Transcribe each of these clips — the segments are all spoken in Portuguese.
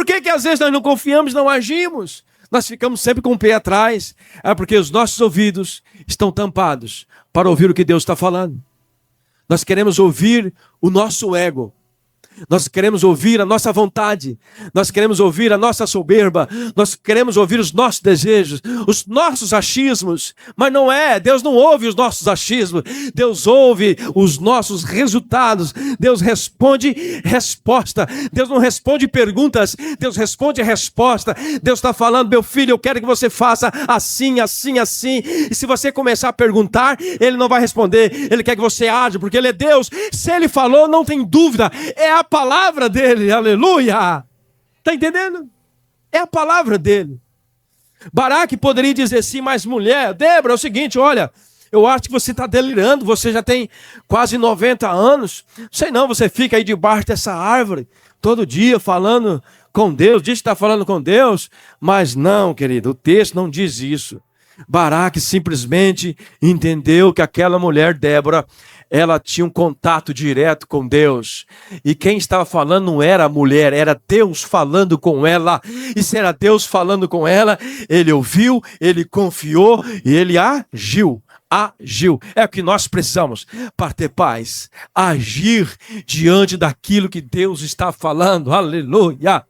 Por que às vezes nós não confiamos, não agimos? Nós ficamos sempre com o pé atrás. É porque os nossos ouvidos estão tampados para ouvir o que Deus está falando. Nós queremos ouvir o nosso ego. Nós queremos ouvir a nossa vontade, nós queremos ouvir a nossa soberba, nós queremos ouvir os nossos desejos, os nossos achismos, mas não é, Deus não ouve os nossos achismos, Deus ouve os nossos resultados, Deus responde resposta, Deus não responde perguntas, Deus responde resposta. Deus está falando: meu filho, eu quero que você faça assim, assim, assim, e se você começar a perguntar, Ele não vai responder, Ele quer que você age, porque Ele é Deus. Se Ele falou, não tem dúvida, é a palavra dele, aleluia. Está entendendo? É a palavra dele. Baraque poderia dizer assim: mas mulher, Débora, é o seguinte, olha, eu acho que você está delirando, você já tem quase 90 anos, sei não, você fica aí debaixo dessa árvore, todo dia falando com Deus, diz que está falando com Deus, mas não, querido, o texto não diz isso. Baraque simplesmente entendeu que aquela mulher, Débora, ela tinha um contato direto com Deus. E quem estava falando não era a mulher, era Deus falando com ela. E se era Deus falando com ela, ele ouviu, ele confiou e ele agiu. É o que nós precisamos para ter paz. Agir diante daquilo que Deus está falando. Aleluia.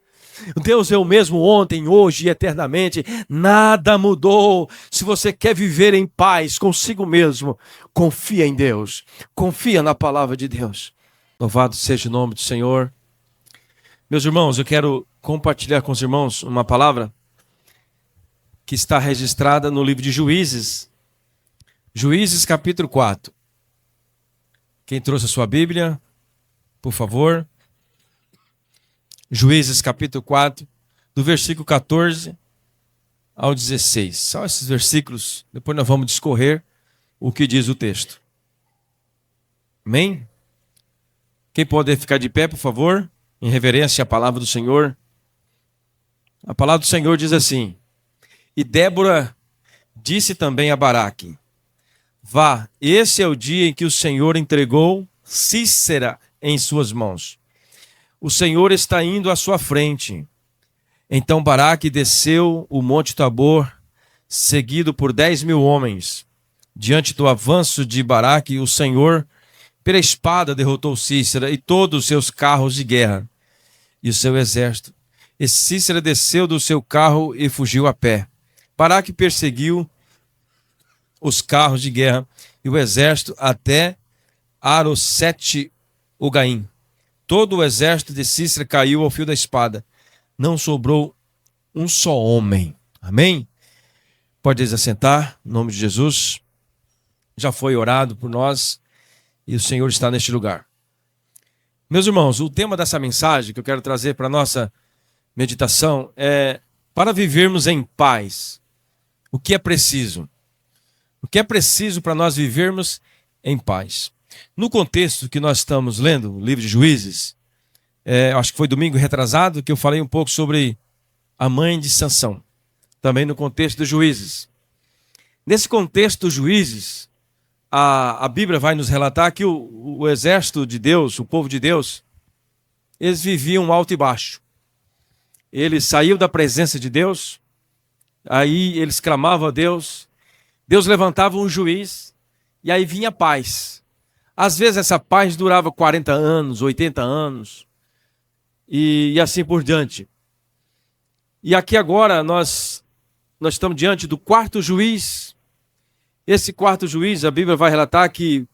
Deus é o mesmo ontem, hoje e eternamente. Nada mudou. Se você quer viver em paz consigo mesmo, confia em Deus. Confia na palavra de Deus. Louvado seja o nome do Senhor. Meus irmãos, eu quero compartilhar com os irmãos uma palavra que está registrada no livro de Juízes. Juízes capítulo 4. Quem trouxe a sua Bíblia, por favor. Juízes capítulo 4, do versículo 14 ao 16. Só esses versículos, depois nós vamos discorrer o que diz o texto. Amém? Quem pode ficar de pé, por favor, em reverência à palavra do Senhor. A palavra do Senhor diz assim: e Débora disse também a Baraque: vá, esse é o dia em que o Senhor entregou Sísera em suas mãos. O Senhor está indo à sua frente. Então Baraque desceu o monte Tabor, seguido por 10.000 homens. Diante do avanço de Baraque, o Senhor, pela espada, derrotou Sísera e todos os seus carros de guerra e o seu exército. E Sísera desceu do seu carro e fugiu a pé. Baraque perseguiu os carros de guerra e o exército até Arosete-Ogaim. Todo o exército de Sísera caiu ao fio da espada. Não sobrou um só homem. Amém? Pode assentar, em nome de Jesus. Já foi orado por nós e o Senhor está neste lugar. Meus irmãos, o tema dessa mensagem que eu quero trazer para a nossa meditação é: para vivermos em paz, o que é preciso? O que é preciso para nós vivermos em paz? No contexto que nós estamos lendo, o livro de Juízes, acho que foi domingo retrasado que eu falei um pouco sobre a mãe de Sansão, também no contexto dos Juízes. Nesse contexto dos Juízes, a Bíblia vai nos relatar que o exército de Deus, o povo de Deus, eles viviam alto e baixo. Eles saíam da presença de Deus, aí eles clamavam a Deus, Deus levantava um juiz e aí vinha paz. Às vezes essa paz durava 40 anos, 80 anos e assim por diante. E aqui agora nós estamos diante do quarto juiz. Esse quarto juiz, a Bíblia vai relatar que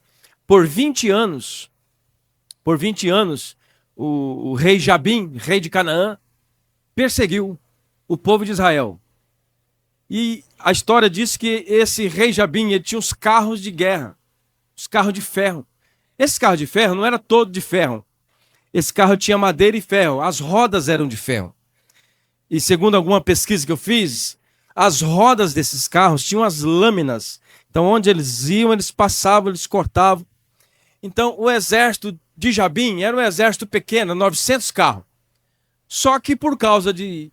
por 20 anos, o rei Jabim, rei de Canaã, perseguiu o povo de Israel. E a história diz que esse rei Jabim, ele tinha uns carros de guerra, os carros de ferro. Esse carro de ferro não era todo de ferro. Esse carro tinha madeira e ferro. As rodas eram de ferro. E segundo alguma pesquisa que eu fiz, as rodas desses carros tinham as lâminas. Então onde eles iam, eles passavam, eles cortavam. Então o exército de Jabim era um exército pequeno, 900 carros. Só que por causa de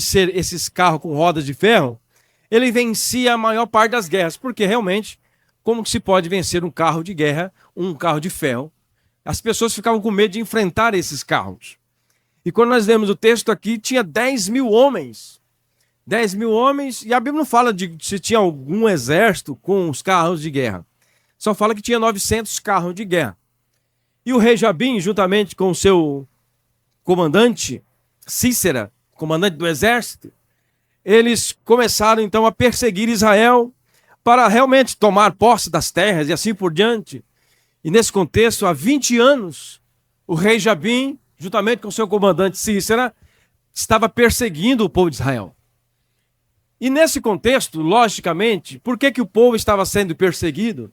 ser esses carros com rodas de ferro, ele vencia a maior parte das guerras. Porque realmente, como que se pode vencer um carro de guerra, um carro de ferro? As pessoas ficavam com medo de enfrentar esses carros. E quando nós lemos o texto aqui, tinha 10.000 homens. 10.000 homens, e a Bíblia não fala de se tinha algum exército com os carros de guerra. Só fala que tinha 900 carros de guerra. E o rei Jabim, juntamente com o seu comandante, Cícera, comandante do exército, eles começaram então a perseguir Israel para realmente tomar posse das terras e assim por diante. E nesse contexto, há 20 anos, o rei Jabim, juntamente com o seu comandante Cícera, estava perseguindo o povo de Israel. E nesse contexto, logicamente, por que o povo estava sendo perseguido?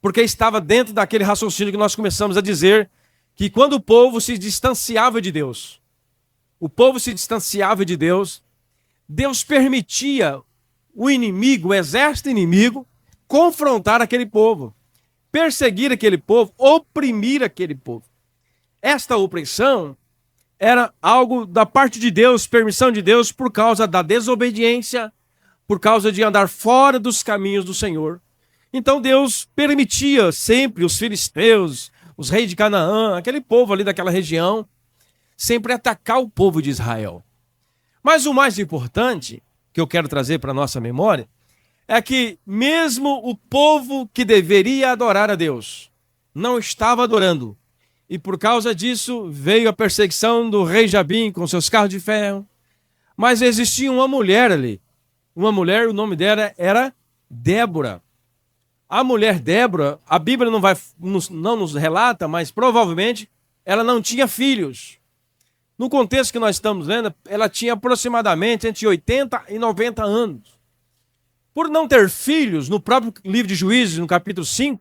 Porque estava dentro daquele raciocínio que nós começamos a dizer, que quando o povo se distanciava de Deus, Deus permitia o inimigo, o exército inimigo, confrontar aquele povo, perseguir aquele povo, oprimir aquele povo. Esta opressão era algo da parte de Deus, permissão de Deus, por causa da desobediência, por causa de andar fora dos caminhos do Senhor. Então Deus permitia sempre os filisteus, os reis de Canaã, aquele povo ali daquela região, sempre atacar o povo de Israel. Mas o mais importante, que eu quero trazer para a nossa memória, é que mesmo o povo que deveria adorar a Deus, não estava adorando. E por causa disso veio a perseguição do rei Jabim com seus carros de ferro. Mas existia uma mulher ali. Uma mulher, o nome dela era Débora. A mulher Débora, a Bíblia não nos relata, mas provavelmente ela não tinha filhos. No contexto que nós estamos vendo, ela tinha aproximadamente entre 80 e 90 anos. Por não ter filhos, no próprio livro de Juízes, no capítulo 5,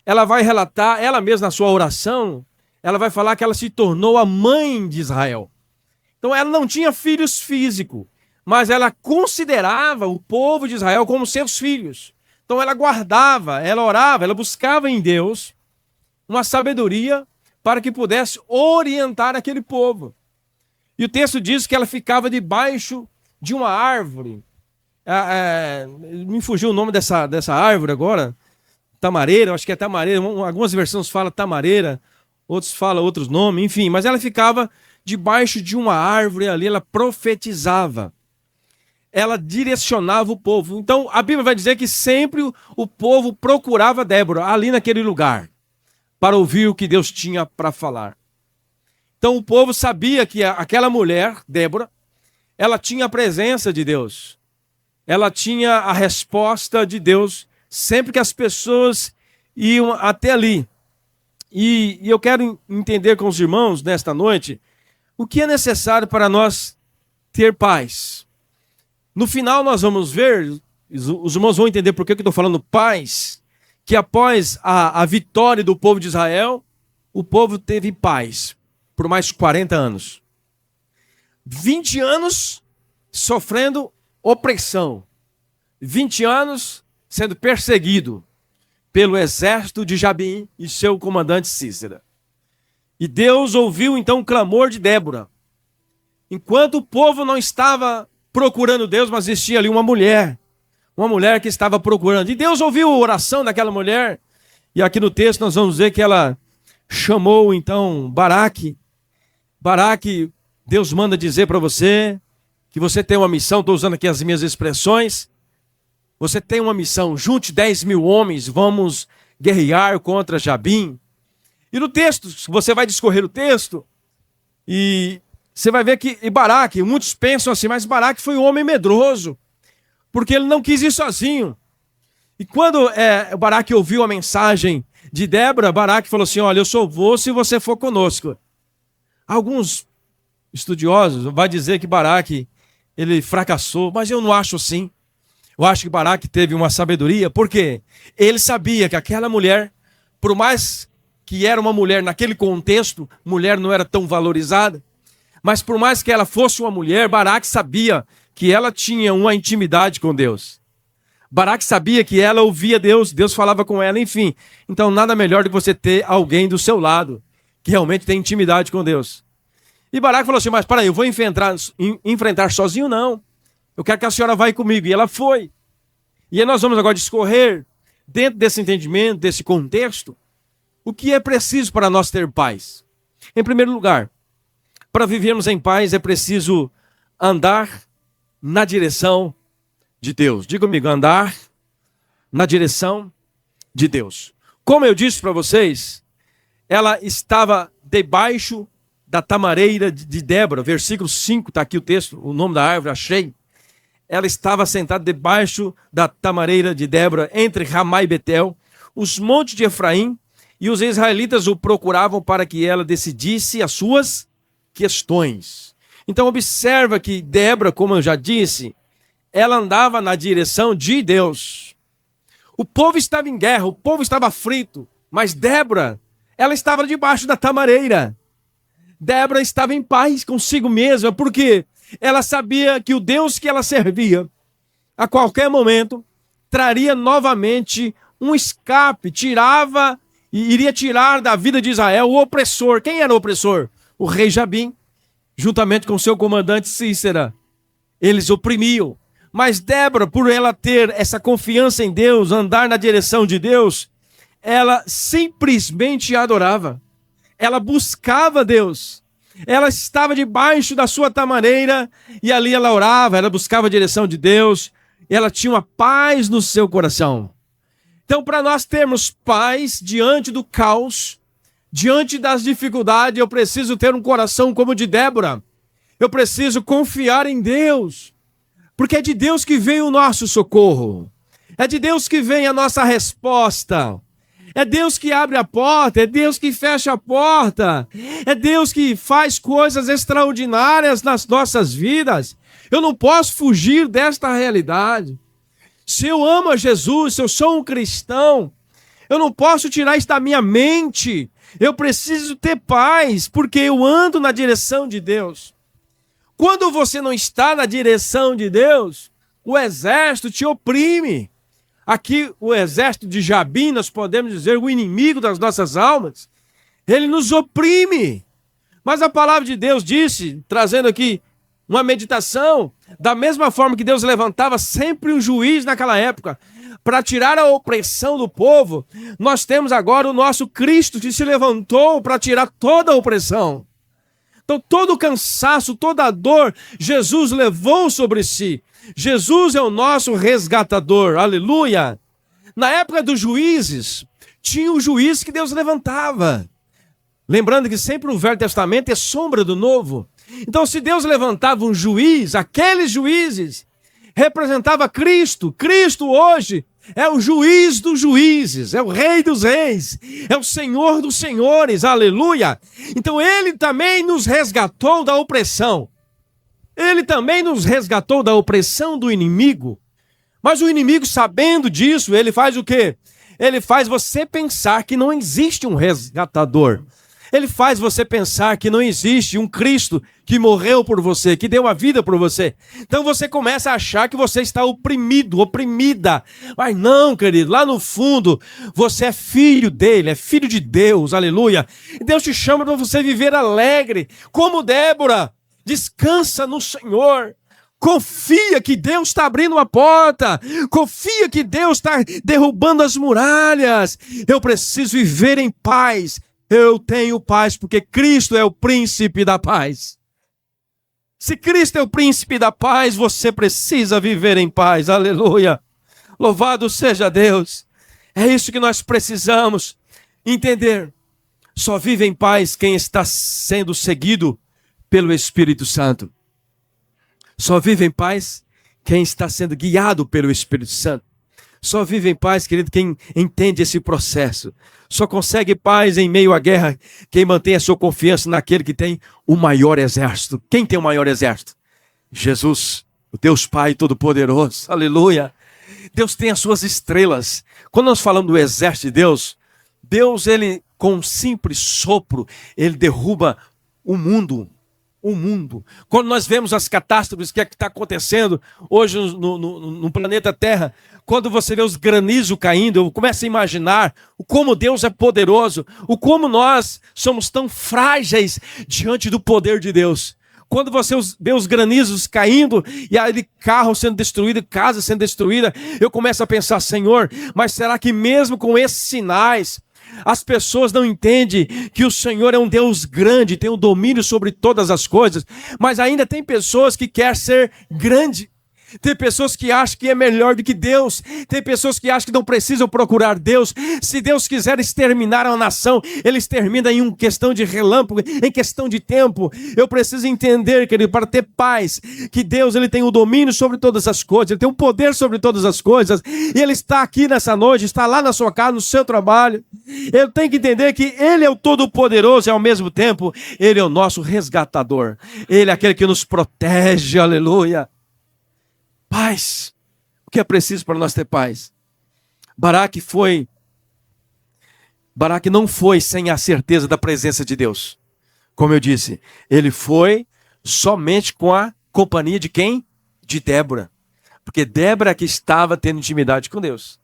ela vai relatar, ela mesma na sua oração, ela vai falar que ela se tornou a mãe de Israel. Então ela não tinha filhos físicos, mas ela considerava o povo de Israel como seus filhos. Então ela guardava, ela orava, ela buscava em Deus uma sabedoria para que pudesse orientar aquele povo. E o texto diz que ela ficava debaixo de uma árvore. Me fugiu o nome dessa árvore agora. Tamareira, acho que é tamareira. Algumas versões falam tamareira, outros falam outros nomes, enfim. Mas ela ficava debaixo de uma árvore ali, ela profetizava. Ela direcionava o povo. Então a Bíblia vai dizer que sempre o povo procurava Débora ali naquele lugar para ouvir o que Deus tinha para falar. Então o povo sabia que aquela mulher, Débora, ela tinha a presença de Deus. Ela tinha a resposta de Deus sempre que as pessoas iam até ali. E eu quero entender com os irmãos nesta noite o que é necessário para nós ter paz. No final nós vamos ver, os irmãos vão entender por que eu estou falando paz, que após a vitória do povo de Israel, o povo teve paz por mais 40 anos. 20 anos sofrendo opressão. 20 anos sendo perseguido pelo exército de Jabim e seu comandante Cícera. E Deus ouviu então o clamor de Débora. Enquanto o povo não estava procurando Deus, mas existia ali uma mulher que estava procurando. E Deus ouviu a oração daquela mulher. E aqui no texto nós vamos ver que ela chamou então Baraque. Baraque, Deus manda dizer para você que você tem uma missão, estou usando aqui as minhas expressões. Você tem uma missão, junte 10.000 homens, vamos guerrear contra Jabim. E no texto, você vai discorrer o texto, e você vai ver que Baraque, muitos pensam assim, mas Baraque foi um homem medroso, porque ele não quis ir sozinho. E quando Baraque ouviu a mensagem de Débora, Baraque falou assim, olha, eu só vou se você for conosco. Alguns estudiosos vão dizer que Baraque, ele fracassou, mas eu não acho assim. Eu acho que Baraque teve uma sabedoria, porque ele sabia que aquela mulher, por mais que era uma mulher naquele contexto, mulher não era tão valorizada, mas por mais que ela fosse uma mulher, Baraque sabia que ela tinha uma intimidade com Deus. Baraque sabia que ela ouvia Deus, Deus falava com ela, enfim. Então nada melhor do que você ter alguém do seu lado, que realmente tem intimidade com Deus. E Baraque falou assim, mas para aí, eu vou enfrentar sozinho? Não. Eu quero que a senhora vá comigo. E ela foi. E aí nós vamos agora discorrer, dentro desse entendimento, desse contexto, o que é preciso para nós ter paz. Em primeiro lugar, Para vivermos em paz é preciso andar na direção de Deus. Diga comigo, andar na direção de Deus. Como eu disse para vocês, ela estava debaixo da tamareira de Débora. Versículo 5, está aqui o texto, o nome da árvore, achei. Ela estava sentada debaixo da tamareira de Débora, entre Ramá e Betel, os montes de Efraim, e os israelitas o procuravam para que ela decidisse as suas questões. Então observa que Débora, como eu já disse, ela andava na direção de Deus. O povo estava em guerra, o povo estava aflito, mas Débora, ela estava debaixo da tamareira. Débora estava em paz consigo mesma, porque ela sabia que o Deus que ela servia, a qualquer momento, traria novamente um escape, iria tirar da vida de Israel o opressor. Quem era o opressor? O rei Jabim, juntamente com seu comandante Sísera. Eles oprimiam. Mas Débora, por ela ter essa confiança em Deus, andar na direção de Deus, ela simplesmente adorava. Ela buscava Deus. Ela estava debaixo da sua tamareira e ali ela orava, ela buscava a direção de Deus. E ela tinha uma paz no seu coração. Então, para nós termos paz diante do caos, diante das dificuldades, eu preciso ter um coração como o de Débora. Eu preciso confiar em Deus. Porque é de Deus que vem o nosso socorro. É de Deus que vem a nossa resposta. É Deus que abre a porta, é Deus que fecha a porta. É Deus que faz coisas extraordinárias nas nossas vidas. Eu não posso fugir desta realidade. Se eu amo a Jesus, se eu sou um cristão, eu não posso tirar isso da minha mente. Eu preciso ter paz, porque eu ando na direção de Deus. Quando você não está na direção de Deus, o exército te oprime. Aqui, o exército de Jabim, nós podemos dizer, o inimigo das nossas almas, ele nos oprime. Mas a palavra de Deus disse, trazendo aqui uma meditação, da mesma forma que Deus levantava sempre um juiz naquela época, para tirar a opressão do povo, nós temos agora o nosso Cristo que se levantou para tirar toda a opressão. Então todo o cansaço, toda a dor, Jesus levou sobre si. Jesus é o nosso resgatador, aleluia. Na época dos juízes, tinha o juiz que Deus levantava. Lembrando que sempre o Velho Testamento é sombra do Novo. Então se Deus levantava um juiz, aqueles juízes representava Cristo. Cristo hoje é o juiz dos juízes, é o rei dos reis, é o senhor dos senhores, aleluia. Então ele também nos resgatou da opressão. Ele também nos resgatou da opressão do inimigo. Mas o inimigo, sabendo disso, ele faz o quê? Ele faz você pensar que não existe um resgatador. Ele faz você pensar que não existe um Cristo que morreu por você, que deu a vida por você. Então você começa a achar que você está oprimido, oprimida. Mas não, querido, lá no fundo, você é filho dele, é filho de Deus, aleluia. E Deus te chama para você viver alegre, como Débora. Descansa no Senhor. Confia que Deus está abrindo uma porta. Confia que Deus está derrubando as muralhas. Eu preciso viver em paz. Eu tenho paz porque Cristo é o príncipe da paz. Se Cristo é o príncipe da paz, você precisa viver em paz. Aleluia. Louvado seja Deus. É isso que nós precisamos entender. Só vive em paz quem está sendo seguido pelo Espírito Santo. Só vive em paz quem está sendo guiado pelo Espírito Santo. Só vive em paz, querido, quem entende esse processo. Só consegue paz em meio à guerra quem mantém a sua confiança naquele que tem o maior exército. Quem tem o maior exército? Jesus, o Deus Pai Todo-Poderoso. Aleluia. Deus tem as suas estrelas. Quando nós falamos do exército de Deus, Deus, ele, com um simples sopro, ele derruba o mundo. O mundo. Quando nós vemos as catástrofes que está acontecendo hoje no planeta Terra, quando você vê os granizos caindo, eu começo a imaginar o como Deus é poderoso, o como nós somos tão frágeis diante do poder de Deus. Quando você vê os granizos caindo e aí carro sendo destruído, casa sendo destruída, eu começo a pensar, Senhor, mas será que mesmo com esses sinais, As pessoas não entendem que o Senhor é um Deus grande, tem o domínio sobre todas as coisas, mas ainda tem pessoas que querem ser grande. Tem pessoas que acham que é melhor do que Deus. Tem pessoas que acham que não precisam procurar Deus. Se Deus quiser exterminar a nação, Ele extermina em uma questão de relâmpago, em questão de tempo. Eu preciso entender, querido, para ter paz, que Deus Ele tem o domínio sobre todas as coisas, Ele tem o poder sobre todas as coisas, e Ele está aqui nessa noite, está lá na sua casa, no seu trabalho. Eu tenho que entender que Ele é o Todo-Poderoso e ao mesmo tempo, Ele é o nosso resgatador. Ele é aquele que nos protege, aleluia. Paz. O que é preciso para nós ter paz? Baraque não foi sem a certeza da presença de Deus. Como eu disse, ele foi somente com a companhia de quem? De Débora. Porque Débora é que estava tendo intimidade com Deus.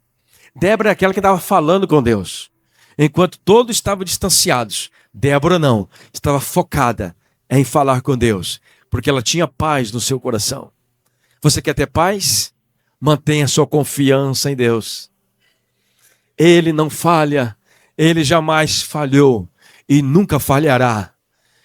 Débora é aquela que estava falando com Deus. Enquanto todos estavam distanciados, Débora não. Estava focada em falar com Deus. Porque ela tinha paz no seu coração. Você quer ter paz? Mantenha sua confiança em Deus. Ele não falha, Ele jamais falhou e nunca falhará.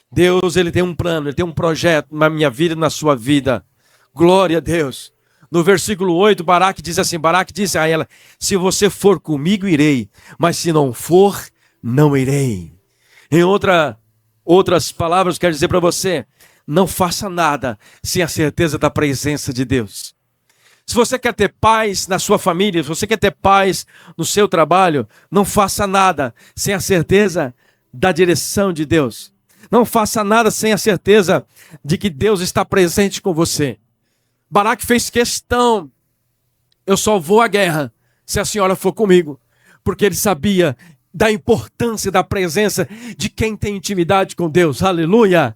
Deus, Ele tem um plano, Ele tem um projeto na minha vida e na sua vida. Glória a Deus. No versículo 8, Baraque disse a ela: se você for comigo, irei, mas se não for, não irei. Em outras palavras, quero dizer para você, não faça nada sem a certeza da presença de Deus. Se você quer ter paz na sua família, se você quer ter paz no seu trabalho, não faça nada sem a certeza da direção de Deus. Não faça nada sem a certeza de que Deus está presente com você. Baraque fez questão: eu só vou à guerra se a senhora for comigo, porque ele sabia da importância da presença de quem tem intimidade com Deus. Aleluia!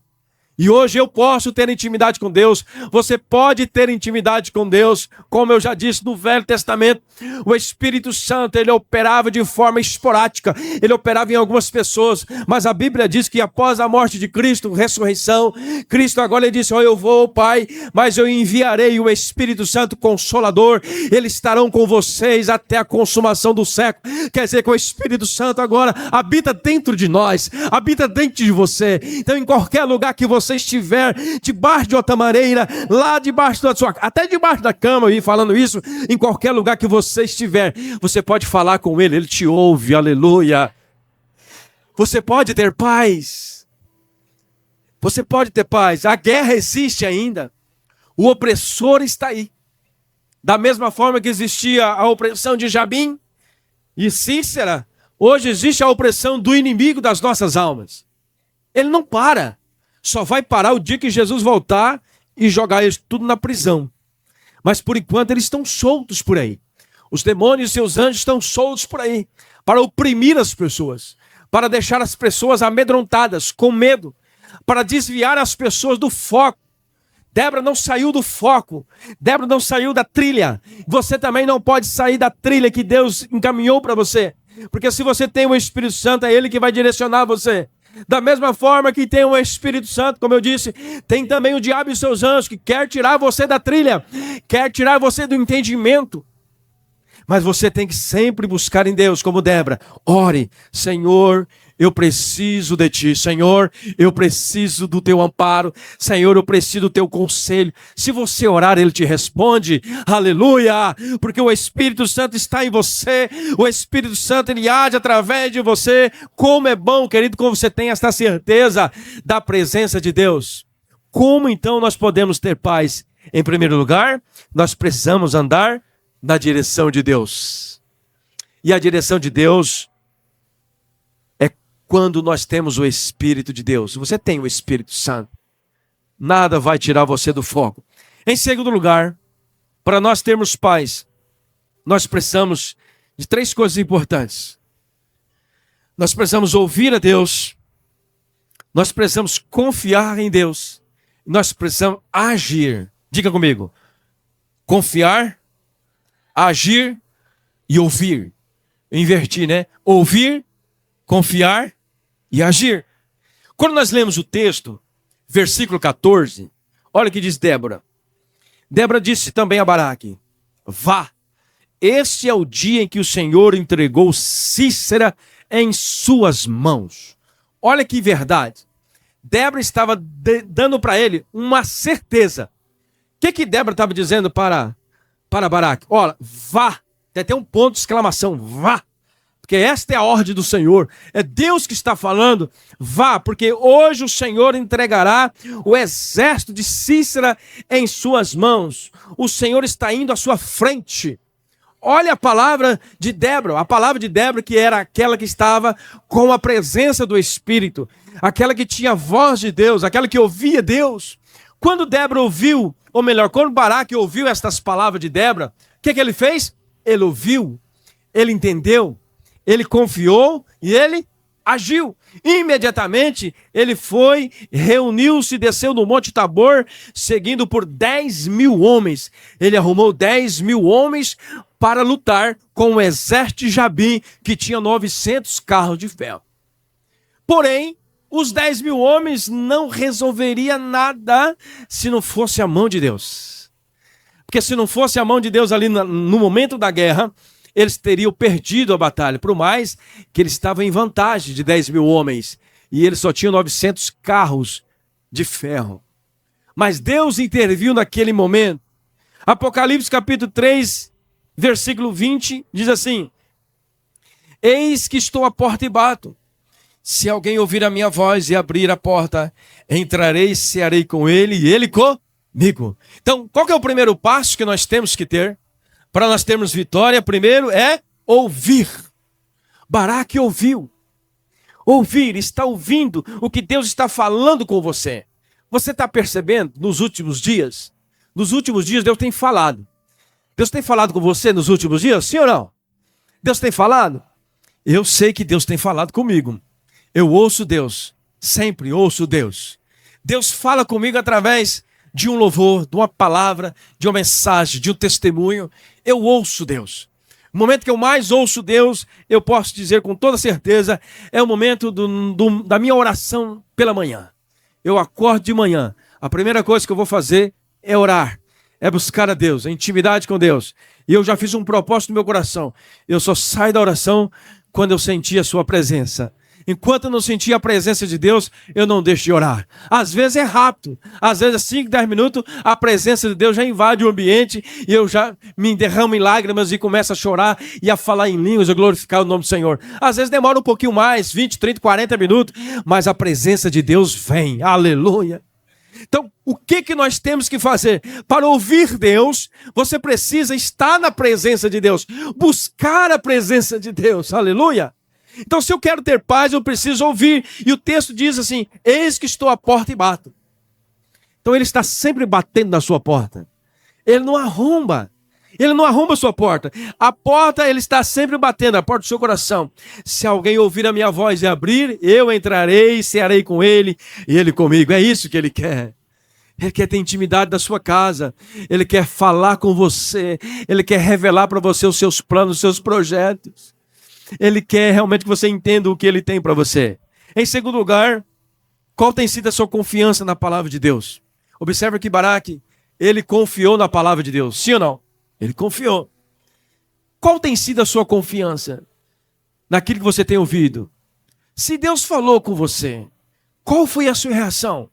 E hoje eu posso ter intimidade com Deus, você pode ter intimidade com Deus, como eu já disse no Velho Testamento, o Espírito Santo, ele operava de forma esporádica, ele operava em algumas pessoas, mas a Bíblia diz que após a morte de Cristo, ressurreição, Cristo agora ele disse: eu vou, Pai, mas eu enviarei o Espírito Santo Consolador, eles estarão com vocês até a consumação do século. Quer dizer que o Espírito Santo agora habita dentro de nós, habita dentro de você. Então em qualquer lugar que você estiver, debaixo de uma tamareira, lá debaixo da sua, até debaixo da cama, eu ia falando isso, em qualquer lugar que você estiver, você pode falar com Ele, Ele te ouve, aleluia. Você pode ter paz. Você pode ter paz. A guerra existe ainda. O opressor está aí. Da mesma forma que existia a opressão de Jabim e Sísera, hoje existe a opressão do inimigo das nossas almas. Ele não para. Só vai parar o dia que Jesus voltar e jogar eles tudo na prisão. Mas por enquanto eles estão soltos por aí. Os demônios e seus anjos estão soltos por aí para oprimir as pessoas, para deixar as pessoas amedrontadas, com medo, para desviar as pessoas do foco. Débora não saiu do foco, Débora não saiu da trilha. Você também não pode sair da trilha que Deus encaminhou para você, porque se você tem o Espírito Santo, é Ele que vai direcionar você. Da mesma forma que tem o Espírito Santo, como eu disse, tem também o diabo e os seus anjos que quer tirar você da trilha, quer tirar você do entendimento. Mas você tem que sempre buscar em Deus, como Débora. Ore: Senhor, eu preciso de Ti. Senhor, eu preciso do Teu amparo. Senhor, eu preciso do Teu conselho. Se você orar, Ele te responde. Aleluia! Porque o Espírito Santo está em você. O Espírito Santo, Ele age através de você. Como é bom, querido, como você tem esta certeza da presença de Deus. Como então nós podemos ter paz? Em primeiro lugar, nós precisamos andar na direção de Deus. E a direção de Deus é quando nós temos o Espírito de Deus. Você tem o Espírito Santo, nada vai tirar você do foco. Em segundo lugar, para nós termos paz, nós precisamos de 3 coisas importantes. Nós precisamos ouvir a Deus, nós precisamos confiar em Deus, nós precisamos agir. Diga comigo: confiar, agir e ouvir. Invertir, né? Ouvir, confiar e agir. Quando nós lemos o texto, versículo 14, olha o que diz Débora. Débora disse também a Baraque: vá, Este é o dia em que o Senhor entregou Sísera em suas mãos. Olha que verdade. Débora estava dando para ele uma certeza. O que Débora estava dizendo para Baraque? Olha, vá. Tem até um ponto de exclamação, vá. Porque esta é a ordem do Senhor. É Deus que está falando. Vá, porque hoje o Senhor entregará o exército de Sísera em suas mãos. O Senhor está indo à sua frente. Olha a palavra de Débora. A palavra de Débora, que era aquela que estava com a presença do Espírito. Aquela que tinha a voz de Deus. Aquela que ouvia Deus. Quando Débora ouviu, ou melhor, quando Baraque ouviu estas palavras de Débora, o que ele fez? Ele ouviu, ele entendeu, ele confiou e ele agiu. Imediatamente ele foi, reuniu-se, desceu no Monte Tabor, seguindo por 10.000 homens. Ele arrumou 10.000 homens para lutar com o exército de Jabim, que tinha 900 carros de ferro. Porém, os 10.000 homens não resolveria nada se não fosse a mão de Deus. Porque se não fosse a mão de Deus ali no momento da guerra, eles teriam perdido a batalha. Por mais que eles estavam em vantagem de 10.000 homens. E eles só tinham 900 carros de ferro. Mas Deus interviu naquele momento. Apocalipse capítulo 3, versículo 20, diz assim: Eis que estou à porta e bato. Se alguém ouvir a minha voz e abrir a porta, entrarei e cearei com ele e ele comigo. Então, qual que é o primeiro passo que nós temos que ter para nós termos vitória? Primeiro é ouvir. Baraque ouviu. Ouvir, está ouvindo o que Deus está falando com você. Você está percebendo nos últimos dias? Nos últimos dias Deus tem falado. Deus tem falado com você nos últimos dias? Sim ou não? Deus tem falado? Eu sei que Deus tem falado comigo. Eu ouço Deus, sempre ouço Deus. Deus fala comigo através de um louvor, de uma palavra, de uma mensagem, de um testemunho. Eu ouço Deus. O momento que eu mais ouço Deus, eu posso dizer com toda certeza, é o momento da minha oração pela manhã. Eu acordo de manhã, a primeira coisa que eu vou fazer é orar, é buscar a Deus, a intimidade com Deus. E eu já fiz um propósito no meu coração. Eu só saio da oração quando eu sentir a sua presença. Enquanto eu não sentir a presença de Deus, eu não deixo de orar. Às vezes é rápido, às vezes é 5, 10 minutos, a presença de Deus já invade o ambiente e eu já me derramo em lágrimas e começo a chorar e a falar em línguas, a glorificar o nome do Senhor. Às vezes demora um pouquinho mais, 20, 30, 40 minutos, mas a presença de Deus vem. Aleluia! Então, o que nós temos que fazer? Para ouvir Deus, você precisa estar na presença de Deus, buscar a presença de Deus. Aleluia! Então, se eu quero ter paz, eu preciso ouvir. E o texto diz assim: eis que estou à porta e bato. Então, ele está sempre batendo na sua porta. Ele não arromba. Ele não arromba a sua porta. A porta, ele está sempre batendo, a porta do seu coração. Se alguém ouvir a minha voz e abrir, eu entrarei, cearei com ele e ele comigo. É isso que ele quer. Ele quer ter intimidade da sua casa. Ele quer falar com você. Ele quer revelar para você os seus planos, os seus projetos. Ele quer realmente que você entenda o que ele tem para você. Em segundo lugar, qual tem sido a sua confiança na palavra de Deus? Observe que Baraque, ele confiou na palavra de Deus. Sim ou não? Ele confiou. Qual tem sido a sua confiança naquilo que você tem ouvido? Se Deus falou com você, qual foi a sua reação?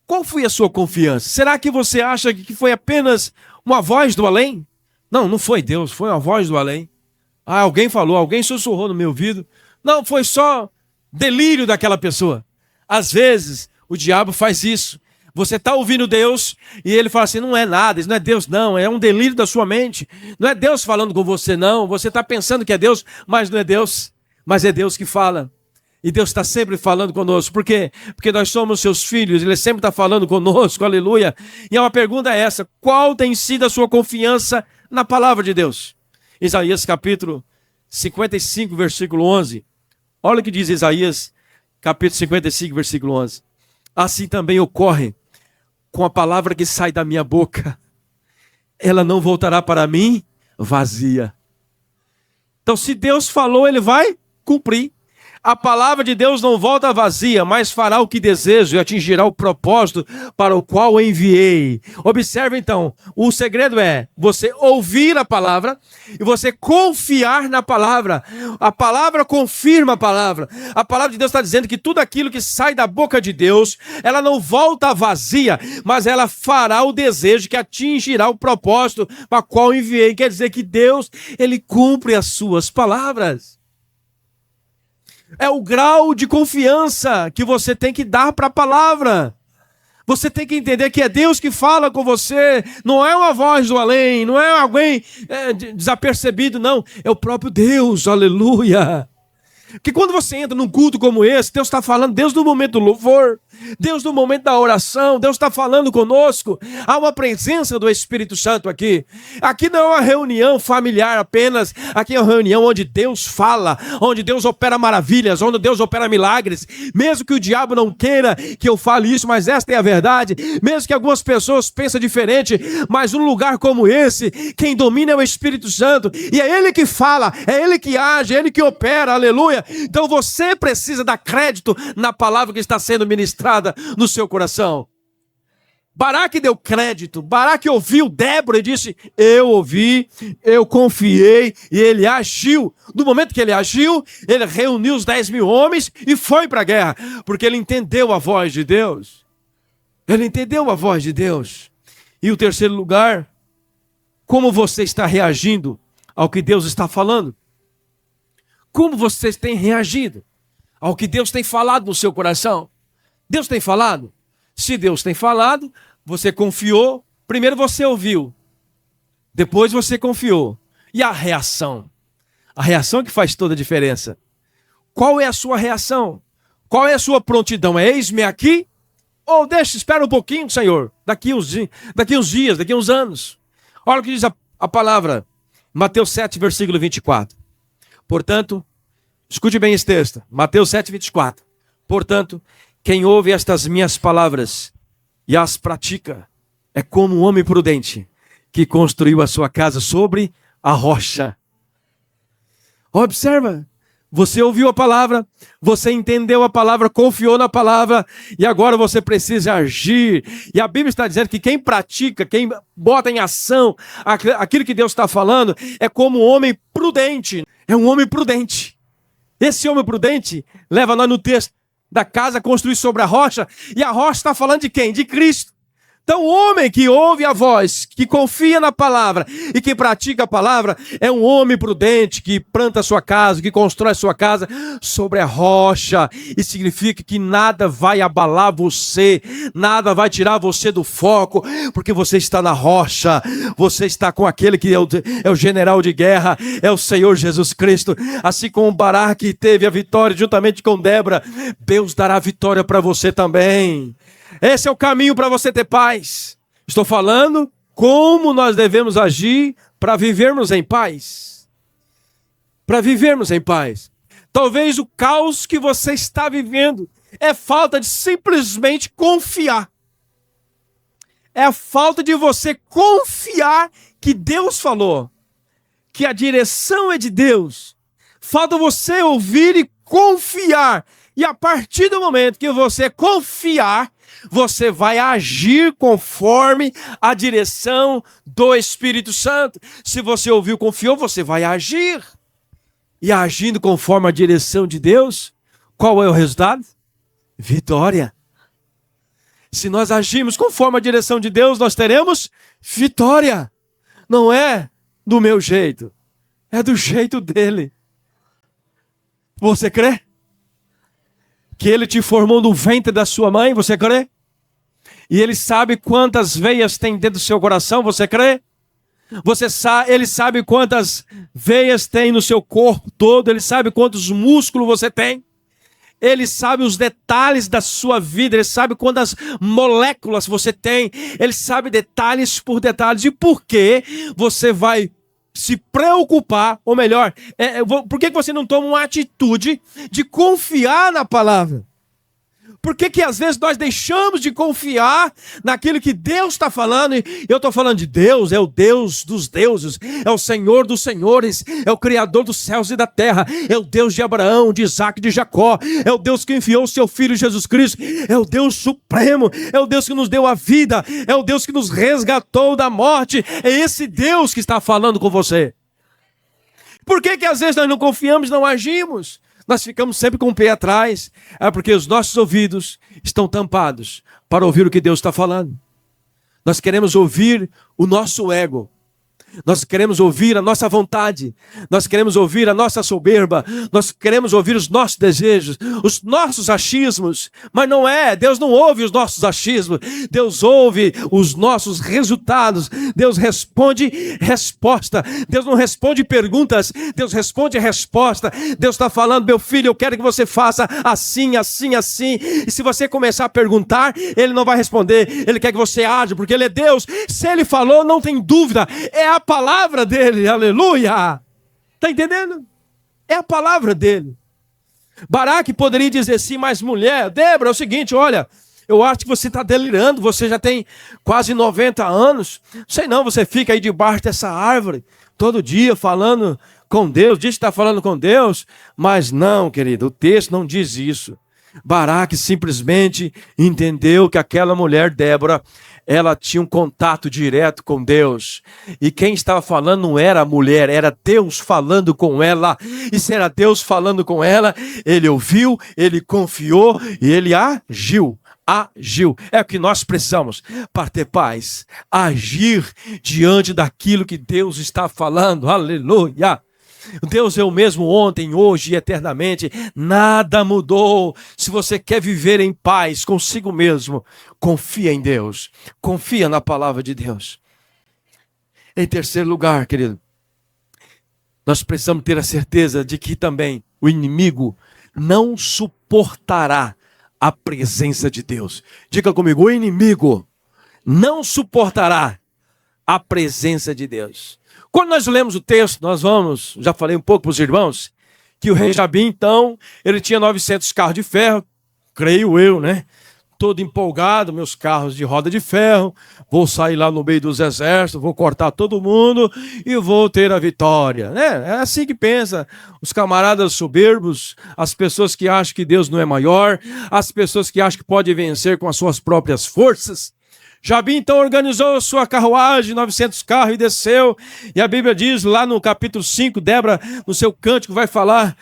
Qual foi a sua confiança? Será que você acha que foi apenas uma voz do além? Não, não foi Deus, foi uma voz do além. Ah, alguém falou, alguém sussurrou no meu ouvido. Não, foi só delírio daquela pessoa. Às vezes, o diabo faz isso. Você está ouvindo Deus e ele fala assim: não é nada, isso não é Deus não, é um delírio da sua mente. Não é Deus falando com você não, você está pensando que é Deus, mas não é Deus. Mas é Deus que fala. E Deus está sempre falando conosco. Por quê? Porque nós somos seus filhos, Ele sempre está falando conosco, aleluia. E uma pergunta é essa: qual tem sido a sua confiança na palavra de Deus? Isaías capítulo 55, versículo 11. Olha o que diz Isaías capítulo 55, versículo 11. Assim também ocorre com a palavra que sai da minha boca. Ela não voltará para mim vazia. Então, se Deus falou, Ele vai cumprir. A palavra de Deus não volta vazia, mas fará o que desejo e atingirá o propósito para o qual enviei. Observe então, o segredo é você ouvir a palavra e você confiar na palavra. A palavra confirma a palavra. A palavra de Deus está dizendo que tudo aquilo que sai da boca de Deus, ela não volta vazia, mas ela fará o desejo que atingirá o propósito para o qual enviei. Quer dizer que Deus, ele cumpre as suas palavras. É o grau de confiança que você tem que dar para a palavra. Você tem que entender que é Deus que fala com você, não é uma voz do além, não é alguém desapercebido, não. É o próprio Deus, aleluia. Porque quando você entra num culto como esse, Deus está falando, Deus no momento do louvor, Deus no momento da oração, Deus está falando conosco. Há uma presença do Espírito Santo aqui. Aqui não é uma reunião familiar apenas, aqui é uma reunião onde Deus fala, onde Deus opera maravilhas, onde Deus opera milagres. Mesmo que o diabo não queira que eu fale isso, mas esta é a verdade. Mesmo que algumas pessoas pensem diferente, mas num lugar como esse, quem domina é o Espírito Santo. E é Ele que fala, é Ele que age, é Ele que opera, aleluia. Então você precisa dar crédito na palavra que está sendo ministrada no seu coração. Baraque deu crédito, Baraque ouviu Débora e disse, eu ouvi, eu confiei, e ele agiu. No momento que ele agiu, ele reuniu os 10.000 homens e foi para a guerra, porque ele entendeu a voz de Deus. Ele entendeu a voz de Deus. E o terceiro lugar, como você está reagindo ao que Deus está falando? Como vocês têm reagido ao que Deus tem falado no seu coração? Deus tem falado? Se Deus tem falado, você confiou. Primeiro você ouviu, depois você confiou. E a reação? A reação que faz toda a diferença. Qual é a sua reação? Qual é a sua prontidão? É eis-me aqui? Ou espera um pouquinho, Senhor, daqui uns dias, daqui uns anos. Olha o que diz a palavra, Mateus 7, versículo 24. Portanto, escute bem esse texto, Mateus 7, 24. Portanto, quem ouve estas minhas palavras e as pratica é como um homem prudente que construiu a sua casa sobre a rocha. Observa, você ouviu a palavra, você entendeu a palavra, confiou na palavra e agora você precisa agir. E a Bíblia está dizendo que quem pratica, quem bota em ação aquilo que Deus está falando é como um homem prudente. É um homem prudente. Esse homem prudente leva nós no texto da casa construir sobre a rocha. E a rocha está falando de quem? De Cristo. Então o homem que ouve a voz, que confia na palavra e que pratica a palavra, é um homem prudente que planta a sua casa, que constrói a sua casa sobre a rocha. E significa que nada vai abalar você, nada vai tirar você do foco, porque você está na rocha, você está com aquele que é o general de guerra, é o Senhor Jesus Cristo. Assim como Baraque teve a vitória juntamente com Débora, Deus dará vitória para você também. Esse é o caminho para você ter paz. Estou falando como nós devemos agir para vivermos em paz. Para vivermos em paz. Talvez o caos que você está vivendo é falta de simplesmente confiar. É a falta de você confiar que Deus falou, que a direção é de Deus. Falta você ouvir e confiar. E a partir do momento que você confiar, você vai agir conforme a direção do Espírito Santo. Se você ouviu, confiou, você vai agir. E agindo conforme a direção de Deus, qual é o resultado? Vitória. Se nós agirmos conforme a direção de Deus, nós teremos vitória. Não é do meu jeito, é do jeito dele. Você crê? Que ele te formou no ventre da sua mãe, você crê? E ele sabe quantas veias tem dentro do seu coração, você crê? Ele sabe quantas veias tem no seu corpo todo, ele sabe quantos músculos você tem. Ele sabe os detalhes da sua vida, ele sabe quantas moléculas você tem, ele sabe detalhes por detalhes. E por que você vai se preocupar, ou melhor, por que você não toma uma atitude de confiar na palavra? Por que que às vezes nós deixamos de confiar naquilo que Deus está falando? E eu estou falando de Deus, é o Deus dos deuses, é o Senhor dos senhores, é o Criador dos céus e da terra, é o Deus de Abraão, de Isaac e de Jacó, é o Deus que enviou o seu Filho Jesus Cristo, é o Deus supremo, é o Deus que nos deu a vida, é o Deus que nos resgatou da morte, é esse Deus que está falando com você. Por que que às vezes nós não confiamos, não agimos? Nós ficamos sempre com o pé atrás. É porque os nossos ouvidos estão tampados para ouvir o que Deus está falando. Nós queremos ouvir o nosso ego. Nós queremos ouvir a nossa vontade. Nós queremos ouvir a nossa soberba. Nós queremos ouvir os nossos desejos, os nossos achismos. Mas não é, Deus não ouve os nossos achismos. Deus ouve os nossos resultados. Deus responde resposta. Deus não responde perguntas. Deus responde resposta. Deus está falando, meu filho, eu quero que você faça assim, assim, assim. E se você começar a perguntar, Ele não vai responder. Ele quer que você age, porque Ele é Deus. Se Ele falou, não tem dúvida. É a palavra dele, aleluia. Está entendendo? É a palavra dele. Baraque poderia dizer assim, mas mulher, Débora, é o seguinte, olha, eu acho que você está delirando, você já tem quase 90 anos, sei não, você fica aí debaixo dessa árvore, todo dia falando com Deus, diz que está falando com Deus, mas não, querido, o texto não diz isso. Baraque simplesmente entendeu que aquela mulher, Débora, ela tinha um contato direto com Deus. E quem estava falando não era a mulher, era Deus falando com ela. E se era Deus falando com ela, ele ouviu, ele confiou e ele agiu. É o que nós precisamos para ter paz. Agir diante daquilo que Deus está falando. Aleluia! Deus é o mesmo ontem, hoje e eternamente. Nada mudou. Se você quer viver em paz consigo mesmo, confia em Deus. Confia na palavra de Deus. Em terceiro lugar, querido, nós precisamos ter a certeza de que também o inimigo não suportará a presença de Deus. Diga comigo, o inimigo não suportará a presença de Deus. Quando nós lemos o texto, já falei um pouco para os irmãos, que o rei Jabim, então, ele tinha 900 carros de ferro, creio eu, né? Todo empolgado, meus carros de roda de ferro, vou sair lá no meio dos exércitos, vou cortar todo mundo e vou ter a vitória, né? É assim que pensa os camaradas soberbos, as pessoas que acham que Deus não é maior, as pessoas que acham que pode vencer com as suas próprias forças. Jabim então organizou sua carruagem, 900 carros, e desceu. E a Bíblia diz lá no capítulo 5, Débora, no seu cântico, vai falar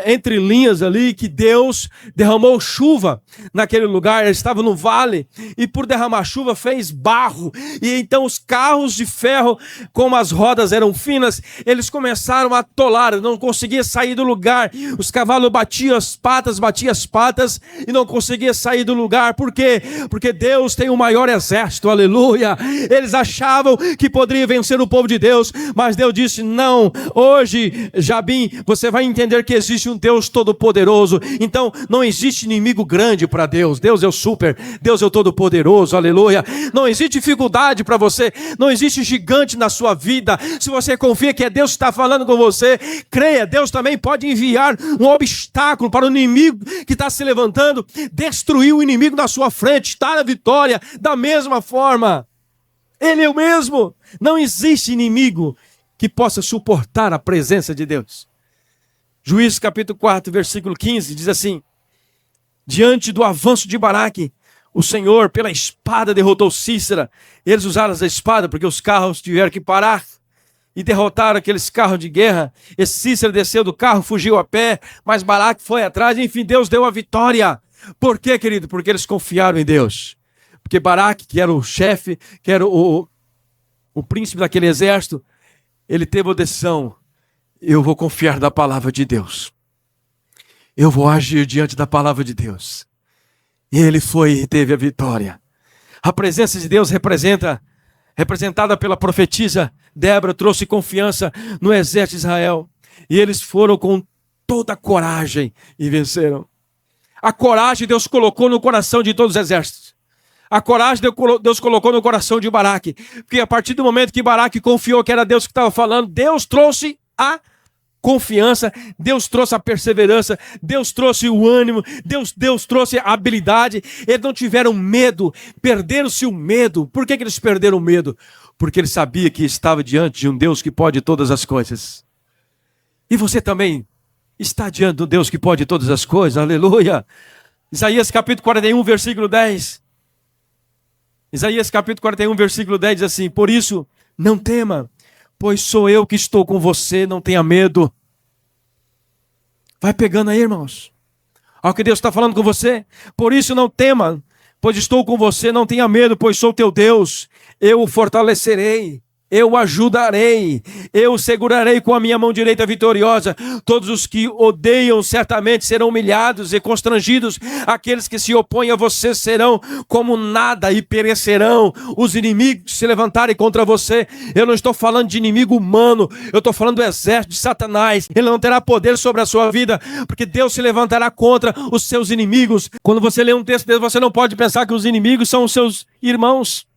entre linhas ali, que Deus derramou chuva naquele lugar. Ele estava no vale e por derramar chuva fez barro. E então os carros de ferro, como as rodas eram finas, eles começaram a atolar, não conseguia sair do lugar. Os cavalos batiam as patas e não conseguia sair do lugar. Por quê? Porque Deus tem o maior exército, aleluia. Eles achavam que poderia vencer o povo de Deus, mas Deus disse, não, hoje, Jabim, você vai entender que existe um Deus todo-poderoso. Então não existe inimigo grande para Deus. Deus é o super, Deus é o todo-poderoso, aleluia. Não existe dificuldade para você, não existe gigante na sua vida. Se você confia que é Deus que está falando com você, creia, Deus também pode enviar um obstáculo para o inimigo que está se levantando, destruir o inimigo na sua frente, estar na vitória da mesma forma. Ele é o mesmo. Não existe inimigo que possa suportar a presença de Deus. Juízes capítulo 4, versículo 15, diz assim: diante do avanço de Baraque, o Senhor pela espada derrotou Sísera. Eles usaram a espada porque os carros tiveram que parar e derrotaram aqueles carros de guerra. E Sísera desceu do carro, fugiu a pé, mas Baraque foi atrás. Enfim, Deus deu a vitória. Por quê, querido? Porque eles confiaram em Deus. Porque Baraque, que era o chefe, que era o príncipe daquele exército, ele teve a decisão: eu vou confiar na palavra de Deus. Eu vou agir diante da palavra de Deus. E ele foi e teve a vitória. A presença de Deus representada pela profetisa Débora, trouxe confiança no exército de Israel. E eles foram com toda a coragem e venceram. A coragem Deus colocou no coração de todos os exércitos. A coragem Deus colocou no coração de Baraque. Porque a partir do momento que Baraque confiou que era Deus que estava falando, Deus trouxe a confiança, Deus trouxe a perseverança, Deus trouxe o ânimo, Deus trouxe a habilidade. Eles não tiveram medo, perderam-se o medo. Por que eles perderam o medo? Porque eles sabiam que estava diante de um Deus que pode todas as coisas. E você também está diante do Deus que pode todas as coisas, aleluia. Isaías capítulo 41, versículo 10. Isaías capítulo 41, versículo 10 diz assim: por isso, não tema, pois sou eu que estou com você, não tenha medo. Vai pegando aí, irmãos. Olha o que Deus está falando com você. Por isso não tema, pois estou com você, não tenha medo, pois sou teu Deus. Eu o fortalecerei, eu o ajudarei, eu o segurarei com a minha mão direita vitoriosa. Todos os que odeiam certamente serão humilhados e constrangidos. Aqueles que se opõem a você serão como nada e perecerão. Os inimigos se levantarem contra você. Eu não estou falando de inimigo humano, eu estou falando do exército de Satanás. Ele não terá poder sobre a sua vida, porque Deus se levantará contra os seus inimigos. Quando você lê um texto desse, você não pode pensar que os inimigos são os seus irmãos.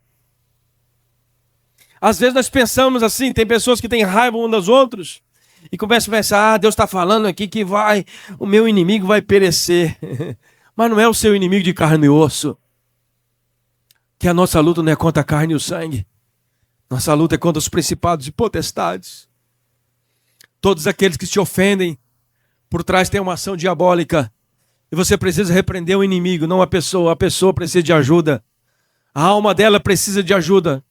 Às vezes nós pensamos assim, tem pessoas que têm raiva uns dos outros e começam a pensar, Deus está falando aqui que o meu inimigo vai perecer. Mas não é o seu inimigo de carne e osso. Que a nossa luta não é contra a carne e o sangue. Nossa luta é contra os principados e potestades. Todos aqueles que te ofendem, por trás tem uma ação diabólica. E você precisa repreender o inimigo, não a pessoa. A pessoa precisa de ajuda. A alma dela precisa de ajuda.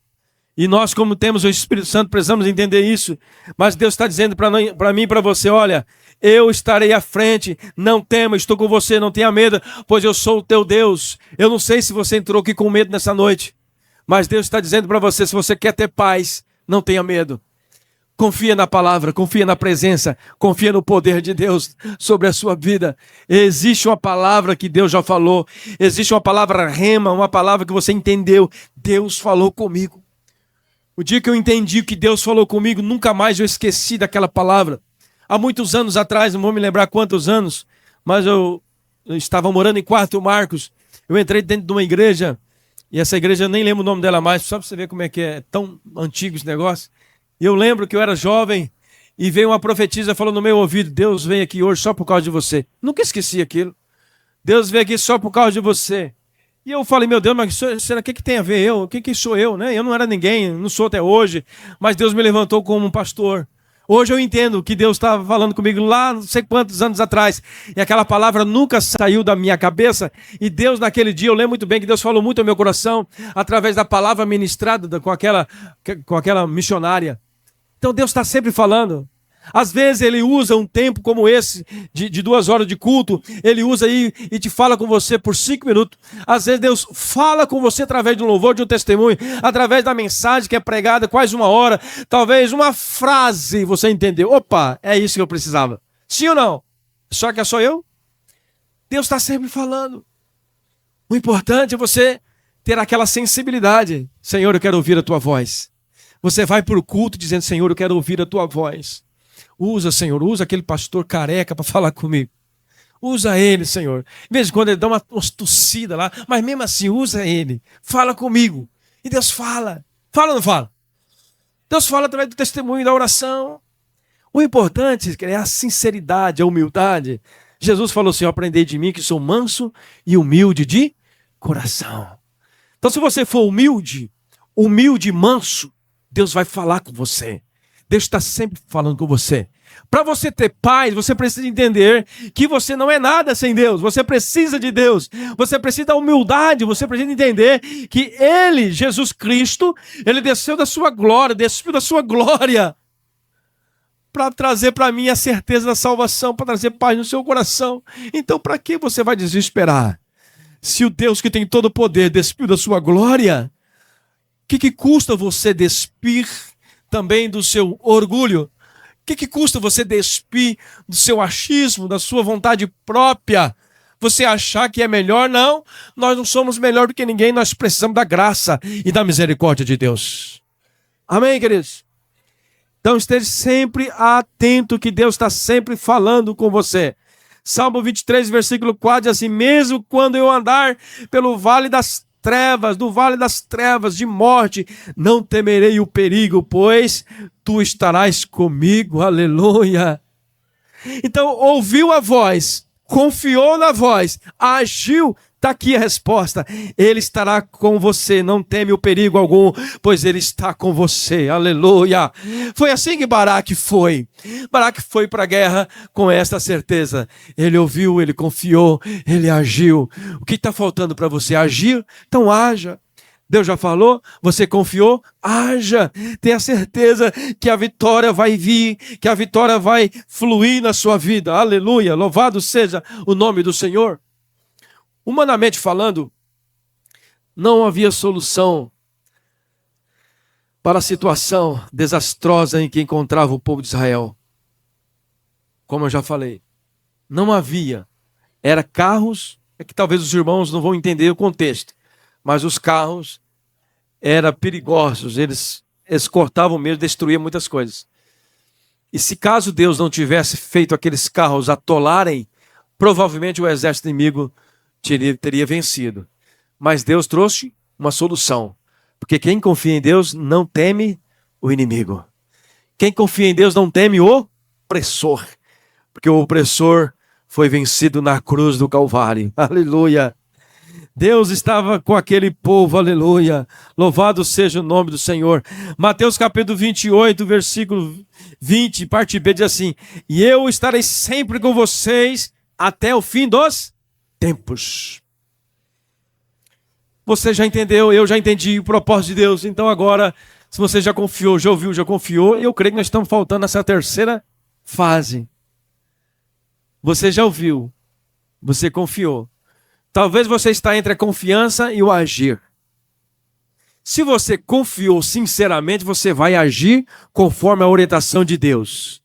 E nós, como temos o Espírito Santo, precisamos entender isso. Mas Deus está dizendo para mim e para você, olha, eu estarei à frente, não tema, estou com você, não tenha medo, pois eu sou o teu Deus. Eu não sei se você entrou aqui com medo nessa noite, mas Deus está dizendo para você, se você quer ter paz, não tenha medo. Confia na palavra, confia na presença, confia no poder de Deus sobre a sua vida. Existe uma palavra que Deus já falou, existe uma palavra rema, uma palavra que você entendeu. Deus falou comigo. O dia que eu entendi que Deus falou comigo, nunca mais eu esqueci daquela palavra. Há muitos anos atrás, não vou me lembrar quantos anos, mas eu estava morando em Quarto Marcos. Eu entrei dentro de uma igreja, e essa igreja eu nem lembro o nome dela mais, só para você ver como é que é tão antigo esse negócio. E eu lembro que eu era jovem, e veio uma profetisa falando no meu ouvido, Deus veio aqui hoje só por causa de você. Nunca esqueci aquilo. Deus veio aqui só por causa de você. E eu falei, meu Deus, mas será que tem a ver eu? O que sou eu, né? Eu não era ninguém, não sou até hoje, mas Deus me levantou como um pastor. Hoje eu entendo que Deus estava falando comigo lá não sei quantos anos atrás, e aquela palavra nunca saiu da minha cabeça, e Deus naquele dia, eu lembro muito bem que Deus falou muito ao meu coração, através da palavra ministrada com aquela missionária. Então Deus está sempre falando. Às vezes ele usa um tempo como esse, de 2 horas de culto, ele usa aí e te fala com você por 5 minutos. Às vezes Deus fala com você através de um louvor, de um testemunho, através da mensagem que é pregada quase 1 hora, talvez uma frase, você entendeu. Opa, é isso que eu precisava. Sim ou não? Só que é só eu? Deus está sempre falando. O importante é você ter aquela sensibilidade. Senhor, eu quero ouvir a tua voz. Você vai para o culto dizendo, Senhor, eu quero ouvir a tua voz. Usa, Senhor, usa aquele pastor careca para falar comigo. Usa ele, Senhor. De vez em quando ele dá umas tossidas lá, mas mesmo assim, usa ele. Fala comigo. E Deus fala. Fala ou não fala? Deus fala através do testemunho, da oração. O importante é a sinceridade, a humildade. Jesus falou assim, aprendei de mim que sou manso e humilde de coração. Então, se você for humilde e manso, Deus vai falar com você. Deus está sempre falando com você. Para você ter paz, você precisa entender que você não é nada sem Deus. Você precisa de Deus. Você precisa da humildade. Você precisa entender que Ele, Jesus Cristo, Ele desceu da sua glória, despiu da sua glória para trazer para mim a certeza da salvação, para trazer paz no seu coração. Então, para que você vai desesperar? Se o Deus que tem todo o poder despiu da sua glória, o que custa você despir também do seu orgulho? O que custa você despir do seu achismo, da sua vontade própria? Você achar que é melhor? Não, nós não somos melhor do que ninguém, nós precisamos da graça e da misericórdia de Deus. Amém, queridos? Então esteja sempre atento que Deus está sempre falando com você. Salmo 23, versículo 4 diz assim, mesmo quando eu andar pelo vale das trevas, do vale das trevas de morte, não temerei o perigo, pois tu estarás comigo, aleluia. Então, ouviu a voz, confiou na voz, agiu. Está aqui a resposta. Ele estará com você, não teme o perigo algum, pois ele está com você. Aleluia. Foi assim que Baraque foi. Baraque foi para a guerra com esta certeza. Ele ouviu, ele confiou, ele agiu. O que está faltando para você? Agir? Então haja. Deus já falou, você confiou, haja. Tenha certeza que a vitória vai vir, que a vitória vai fluir na sua vida. Aleluia. Louvado seja o nome do Senhor. Humanamente falando, não havia solução para a situação desastrosa em que encontrava o povo de Israel. Como eu já falei, não havia. Era carros, é que talvez os irmãos não vão entender o contexto, mas os carros eram perigosos, eles cortavam mesmo, destruíam muitas coisas. E se caso Deus não tivesse feito aqueles carros atolarem, provavelmente o exército inimigo teria vencido. Mas Deus trouxe uma solução. Porque quem confia em Deus não teme o inimigo. Quem confia em Deus não teme o opressor. Porque o opressor foi vencido na cruz do Calvário. Aleluia. Deus estava com aquele povo, aleluia. Louvado seja o nome do Senhor. Mateus capítulo 28, versículo 20, parte B, diz assim: e eu estarei sempre com vocês até o fim dos tempos. Você já entendeu, eu já entendi o propósito de Deus. Então agora, se você já confiou, já ouviu, já confiou, eu creio que nós estamos faltando nessa terceira fase. Você já ouviu, você confiou. Talvez você está entre a confiança e o agir. Se você confiou sinceramente, você vai agir conforme a orientação de Deus.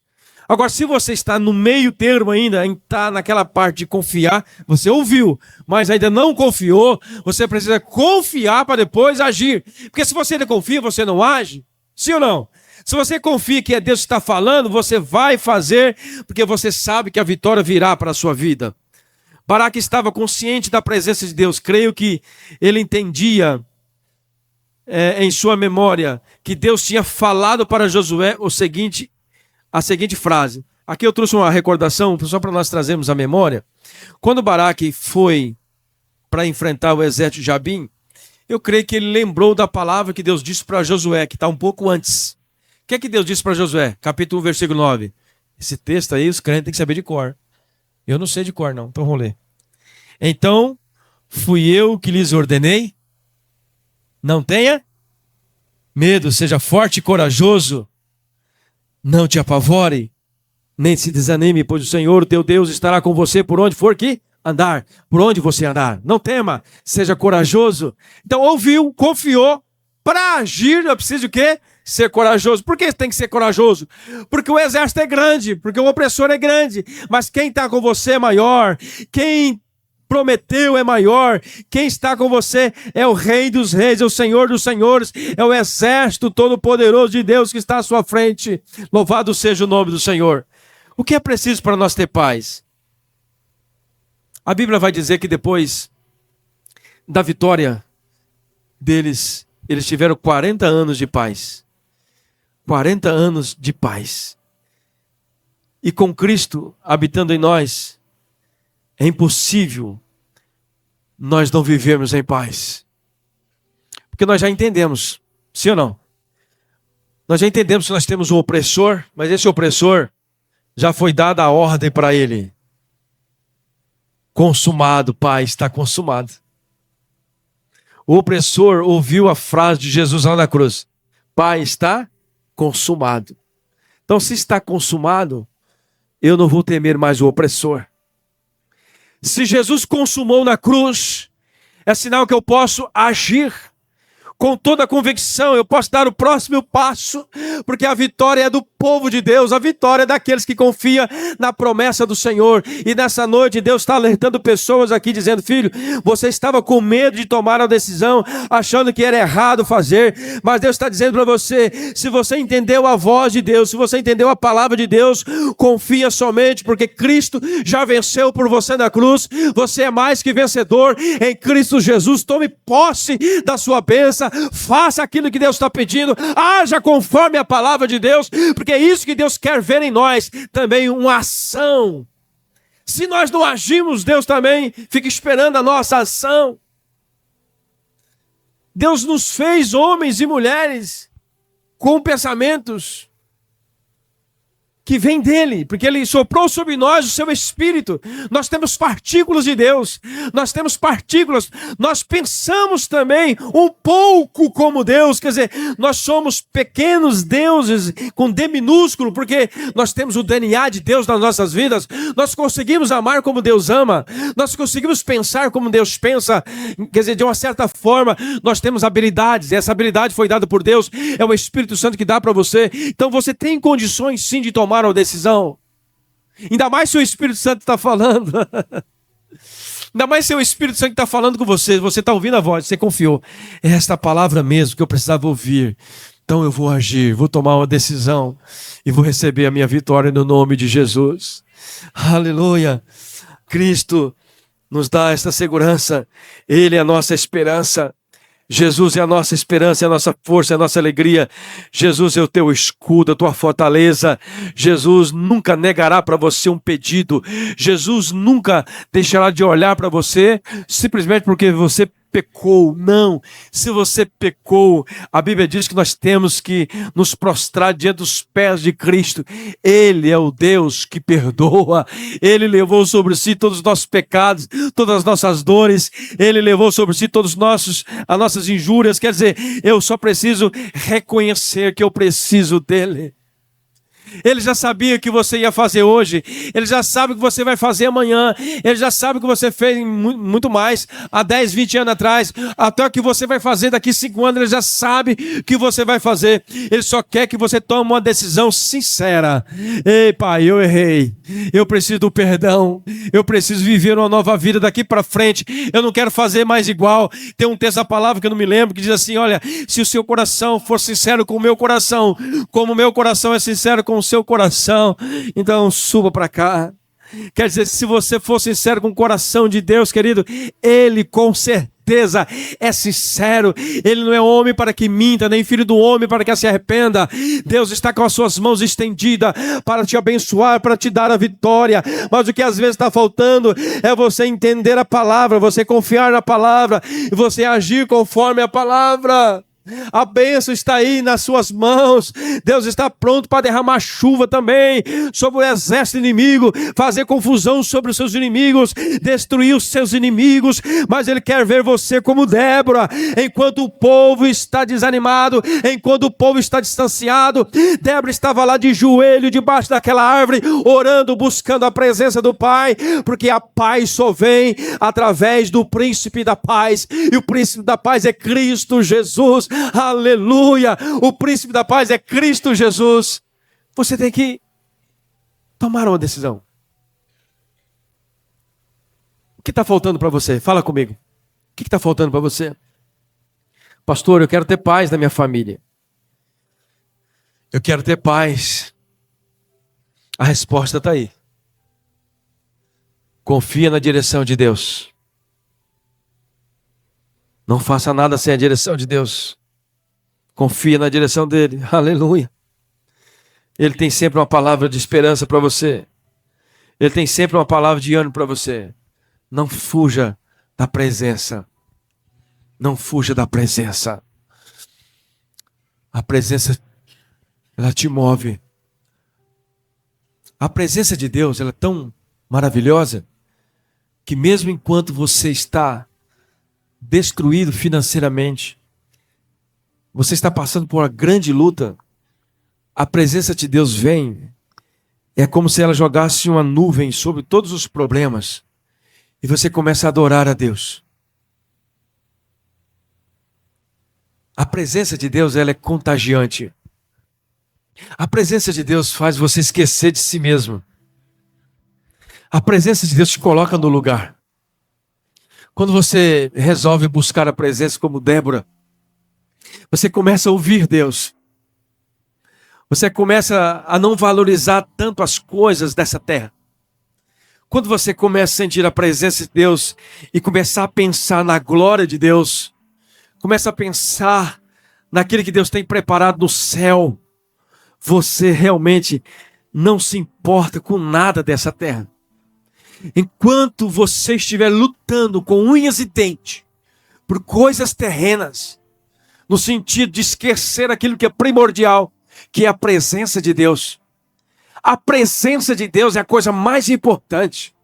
Agora, se você está no meio termo ainda, está naquela parte de confiar, você ouviu, mas ainda não confiou, você precisa confiar para depois agir. Porque se você não confia, você não age. Sim ou não? Se você confia que é Deus que está falando, você vai fazer, porque você sabe que a vitória virá para a sua vida. Baraque estava consciente da presença de Deus. Creio que ele entendia em sua memória que Deus tinha falado para Josué a seguinte frase. Aqui eu trouxe uma recordação, só para nós trazermos a memória. Quando Baraque foi para enfrentar o exército de Jabim, eu creio que ele lembrou da palavra que Deus disse para Josué, que está um pouco antes. O que é que Deus disse para Josué? Capítulo 1, versículo 9. Esse texto aí, os crentes têm que saber de cor. Eu não sei de cor, não. Então vamos ler. Então, fui eu que lhes ordenei. Não tenha medo, seja forte e corajoso. Não te apavore, nem se desanime, pois o Senhor, teu Deus, estará com você por onde for que andar. Por onde você andar. Não tema, seja corajoso. Então, ouviu, confiou. Para agir, eu preciso o quê? Ser corajoso. Por que tem que ser corajoso? Porque o exército é grande, porque o opressor é grande. Mas quem está com você é maior. Quem prometeu é maior. Quem está com você é o Rei dos Reis, é o Senhor dos Senhores, é o exército todo-poderoso de Deus que está à sua frente. Louvado seja o nome do Senhor. O que é preciso para nós ter paz? A Bíblia vai dizer que depois da vitória deles, eles tiveram 40 anos de paz. 40 anos de paz. E com Cristo habitando em nós, é impossível nós não vivermos em paz. Porque nós já entendemos, sim ou não? Nós já entendemos que nós temos um opressor, mas esse opressor já foi dada a ordem para ele. Consumado, Pai, está consumado. O opressor ouviu a frase de Jesus lá na cruz. Pai, está consumado. Então, se está consumado, eu não vou temer mais o opressor. Se Jesus consumou na cruz, é sinal que eu posso agir com toda a convicção, eu posso dar o próximo passo, porque a vitória é do povo de Deus, a vitória é daqueles que confiam na promessa do Senhor. E nessa noite Deus está alertando pessoas aqui, dizendo: filho, você estava com medo de tomar a decisão, achando que era errado fazer, mas Deus está dizendo para você, se você entendeu a voz de Deus, se você entendeu a palavra de Deus, confia somente, porque Cristo já venceu por você na cruz, você é mais que vencedor em Cristo Jesus. Tome posse da sua bênção, obedeça, faça aquilo que Deus está pedindo, haja conforme a palavra de Deus, porque é isso que Deus quer ver em nós, também uma ação. Se nós não agimos, Deus também fica esperando a nossa ação. Deus nos fez homens e mulheres com pensamentos que vem dele, porque ele soprou sobre nós o seu Espírito. Nós temos partículas de Deus, nós temos partículas, nós pensamos também um pouco como Deus, quer dizer, nós somos pequenos deuses com D minúsculo, porque nós temos o DNA de Deus nas nossas vidas, nós conseguimos amar como Deus ama, nós conseguimos pensar como Deus pensa, quer dizer, de uma certa forma, nós temos habilidades, e essa habilidade foi dada por Deus, é o Espírito Santo que dá para você, então você tem condições sim de tomar uma decisão, ainda mais se o Espírito Santo está falando, ainda mais se o Espírito Santo está falando com você, você está ouvindo a voz, você confiou, é esta palavra mesmo que eu precisava ouvir, então eu vou agir, vou tomar uma decisão e vou receber a minha vitória no nome de Jesus. Aleluia. Cristo nos dá esta segurança, Ele é a nossa esperança. Jesus é a nossa esperança, é a nossa força, é a nossa alegria. Jesus é o teu escudo, a tua fortaleza. Jesus nunca negará para você um pedido. Jesus nunca deixará de olhar para você simplesmente porque você pecou. Não, se você pecou, a Bíblia diz que nós temos que nos prostrar diante dos pés de Cristo. Ele é o Deus que perdoa. Ele levou sobre si todos os nossos pecados, todas as nossas dores. Ele levou sobre si todas as nossas injúrias. Quer dizer, eu só preciso reconhecer que eu preciso dele. Ele já sabia o que você ia fazer hoje. Ele já sabe o que você vai fazer amanhã. Ele já sabe o que você fez muito mais há 10, 20 anos atrás. Até o que você vai fazer daqui 5 anos. Ele já sabe o que você vai fazer. Ele só quer que você tome uma decisão sincera. Ei, Pai, eu errei. Eu preciso do perdão. Eu preciso viver uma nova vida daqui para frente. Eu não quero fazer mais igual. Tem um texto da palavra que eu não me lembro que diz assim, olha, se o seu coração for sincero com o meu coração, como o meu coração é sincero com o seu coração, então suba para cá. Quer dizer, se você for sincero com o coração de Deus, querido, Ele com certeza é sincero. Ele não é homem para que minta, nem filho do homem para que se arrependa. Deus está com as suas mãos estendidas para te abençoar, para te dar a vitória, mas o que às vezes está faltando é você entender a palavra, você confiar na palavra e você agir conforme a palavra. A bênção está aí nas suas mãos. Deus está pronto para derramar chuva também sobre o exército inimigo, fazer confusão sobre os seus inimigos, destruir os seus inimigos, mas Ele quer ver você como Débora. Enquanto o povo está desanimado, enquanto o povo está distanciado, Débora estava lá de joelho debaixo daquela árvore, orando, buscando a presença do Pai, porque a paz só vem através do príncipe da paz, e o príncipe da paz é Cristo Jesus. Aleluia, o príncipe da paz é Cristo Jesus. Você tem que tomar uma decisão. O que está faltando para você? Fala comigo. O que está faltando para você? Pastor, eu quero ter paz na minha família. Eu quero ter paz. A resposta está aí. Confia na direção de Deus. Não faça nada sem a direção de Deus. Confia na direção dele. Aleluia. Ele tem sempre uma palavra de esperança para você. Ele tem sempre uma palavra de ânimo para você. Não fuja da presença. Não fuja da presença. A presença, ela te move. A presença de Deus, ela é tão maravilhosa que mesmo enquanto você está destruído financeiramente, você está passando por uma grande luta, a presença de Deus vem, é como se ela jogasse uma nuvem sobre todos os problemas, e você começa a adorar a Deus. A presença de Deus, ela é contagiante. A presença de Deus faz você esquecer de si mesmo. A presença de Deus te coloca no lugar. Quando você resolve buscar a presença como Débora, você começa a ouvir Deus. Você começa a não valorizar tanto as coisas dessa terra. Quando você começa a sentir a presença de Deus e começar a pensar na glória de Deus, Começa a pensar naquilo que Deus tem preparado no céu. Você realmente não se importa com nada dessa terra. Enquanto você estiver lutando com unhas e dentes por coisas terrenas, no sentido de esquecer aquilo que é primordial, que é a presença de Deus. A presença de Deus é a coisa mais importante.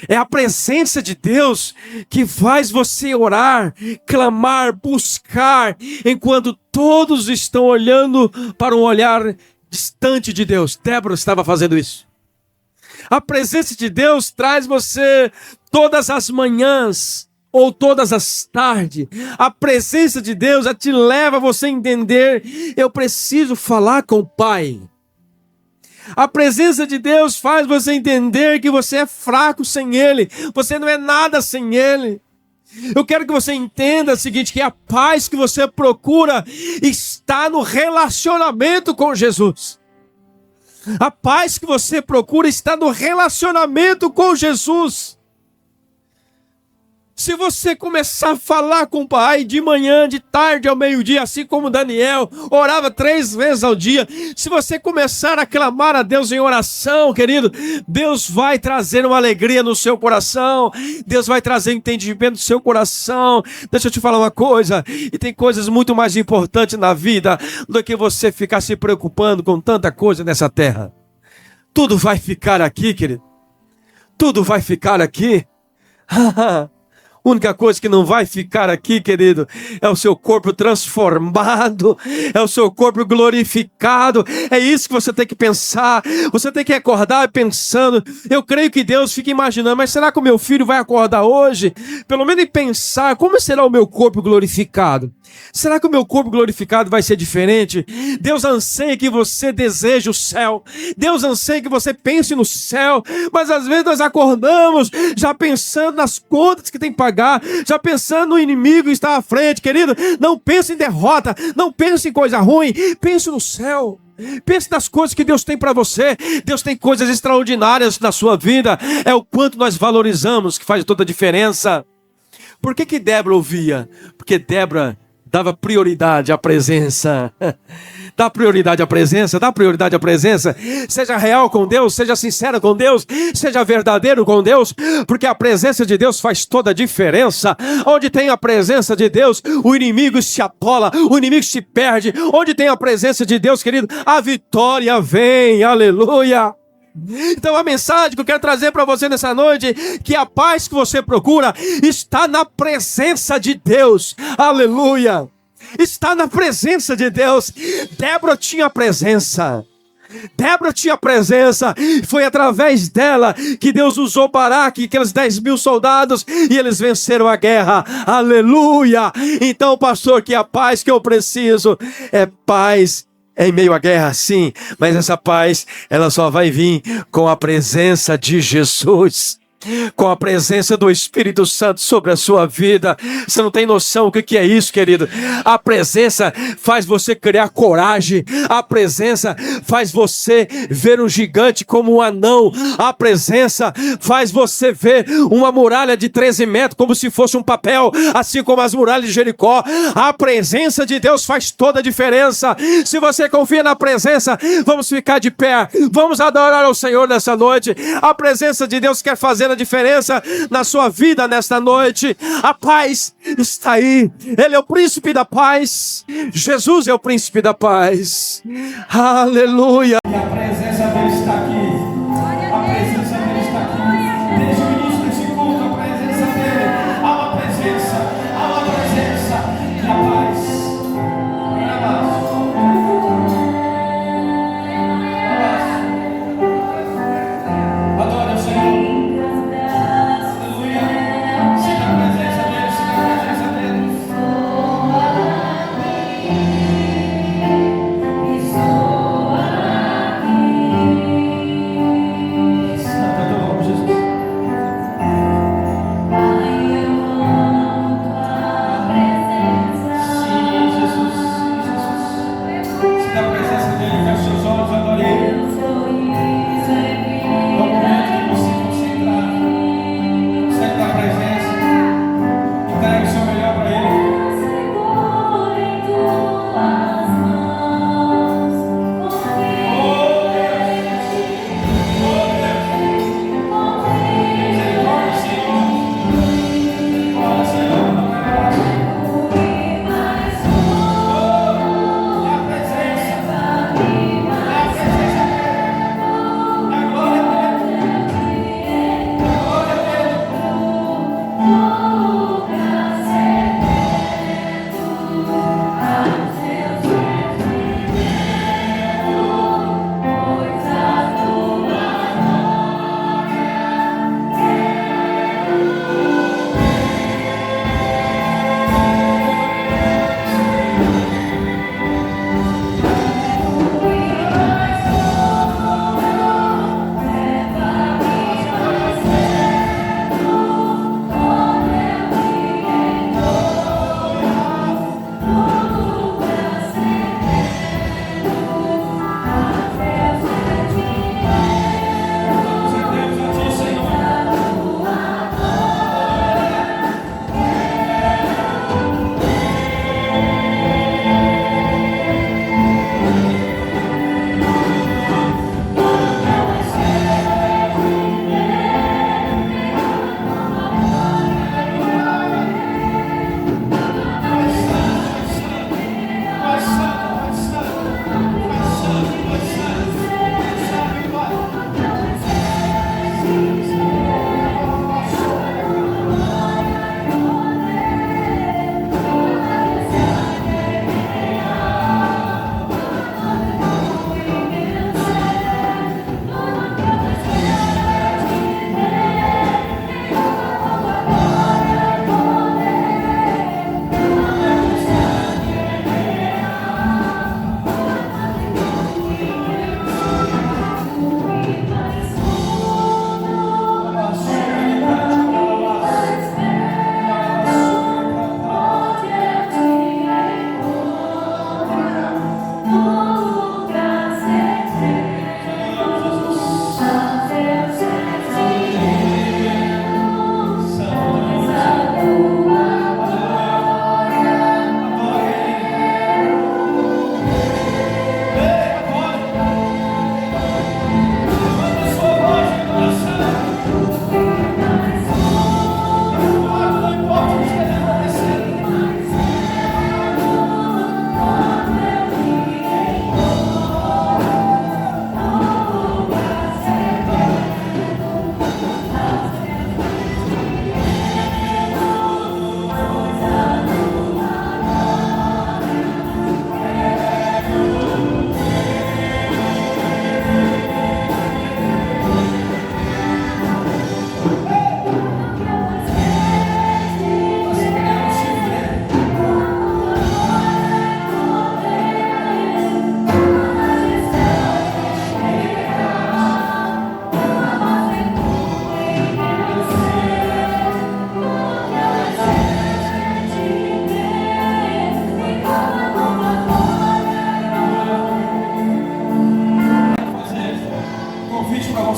É a presença de Deus que faz você orar, clamar, buscar, enquanto todos estão olhando para um olhar distante de Deus. Débora estava fazendo isso. A presença de Deus traz você todas as manhãs ou todas as tardes. A presença de Deus te leva a você entender: eu preciso falar com o Pai. A presença de Deus faz você entender que você é fraco sem Ele. Você não é nada sem Ele. Eu quero que você entenda o seguinte, que a paz que você procura está no relacionamento com Jesus. A paz que você procura está no relacionamento com Jesus. Se você começar a falar com o Pai de manhã, de tarde, ao meio-dia, assim como Daniel orava 3 vezes ao dia, se você começar a clamar a Deus em oração, querido, Deus vai trazer uma alegria no seu coração, Deus vai trazer entendimento no seu coração. Deixa eu te falar uma coisa, e tem coisas muito mais importantes na vida do que você ficar se preocupando com tanta coisa nessa terra. Tudo vai ficar aqui, querido. Tudo vai ficar aqui. A única coisa que não vai ficar aqui, querido, é o seu corpo transformado, é o seu corpo glorificado. É isso que você tem que pensar. Você tem que acordar pensando. Eu creio que Deus fica imaginando, mas será que o meu filho vai acordar hoje? Pelo menos em pensar, como será o meu corpo glorificado? Será que o meu corpo glorificado vai ser diferente? Deus anseia que você deseje o céu. Deus anseia que você pense no céu. Mas às vezes nós acordamos já pensando nas contas que tem que pagar, já pensando no inimigo que está à frente. Querido, não pense em derrota, não pense em coisa ruim, pense no céu. Pense nas coisas que Deus tem para você. Deus tem coisas extraordinárias na sua vida. É o quanto nós valorizamos que faz toda a diferença. Por que Débora ouvia? Porque Débora dava prioridade à presença. Dá prioridade à presença, dá prioridade à presença. Seja real com Deus, seja sincero com Deus, seja verdadeiro com Deus, porque a presença de Deus faz toda a diferença. Onde tem a presença de Deus, o inimigo se atola, o inimigo se perde. Onde tem a presença de Deus, querido, a vitória vem, aleluia. Então a mensagem que eu quero trazer para você nessa noite, que a paz que você procura está na presença de Deus, aleluia, está na presença de Deus. Débora tinha presença, foi através dela que Deus usou Baraque, aqueles 10.000 soldados, e eles venceram a guerra, aleluia. Então, pastor, que a paz que eu preciso é paz em meio à guerra, sim, mas essa paz, ela só vai vir com a presença de Jesus, com a presença do Espírito Santo sobre a sua vida. Você não tem noção o que é isso, querido. A presença faz você criar coragem. A presença faz você ver um gigante como um anão. A presença faz você ver uma muralha de 13 metros como se fosse um papel, assim como as muralhas de Jericó. A presença de Deus faz toda a diferença. Se você confia na presença, vamos ficar de pé, vamos adorar ao Senhor nessa noite. A presença de Deus quer fazer a diferença na sua vida nesta noite. A paz está aí. Ele é o príncipe da paz. Jesus é o príncipe da paz. Aleluia. E a presença dele está aqui. A presença dele está aqui. Desde o início desse culto, a presença dele. Há uma presença. Há uma presença. E a paz. Adore o Senhor.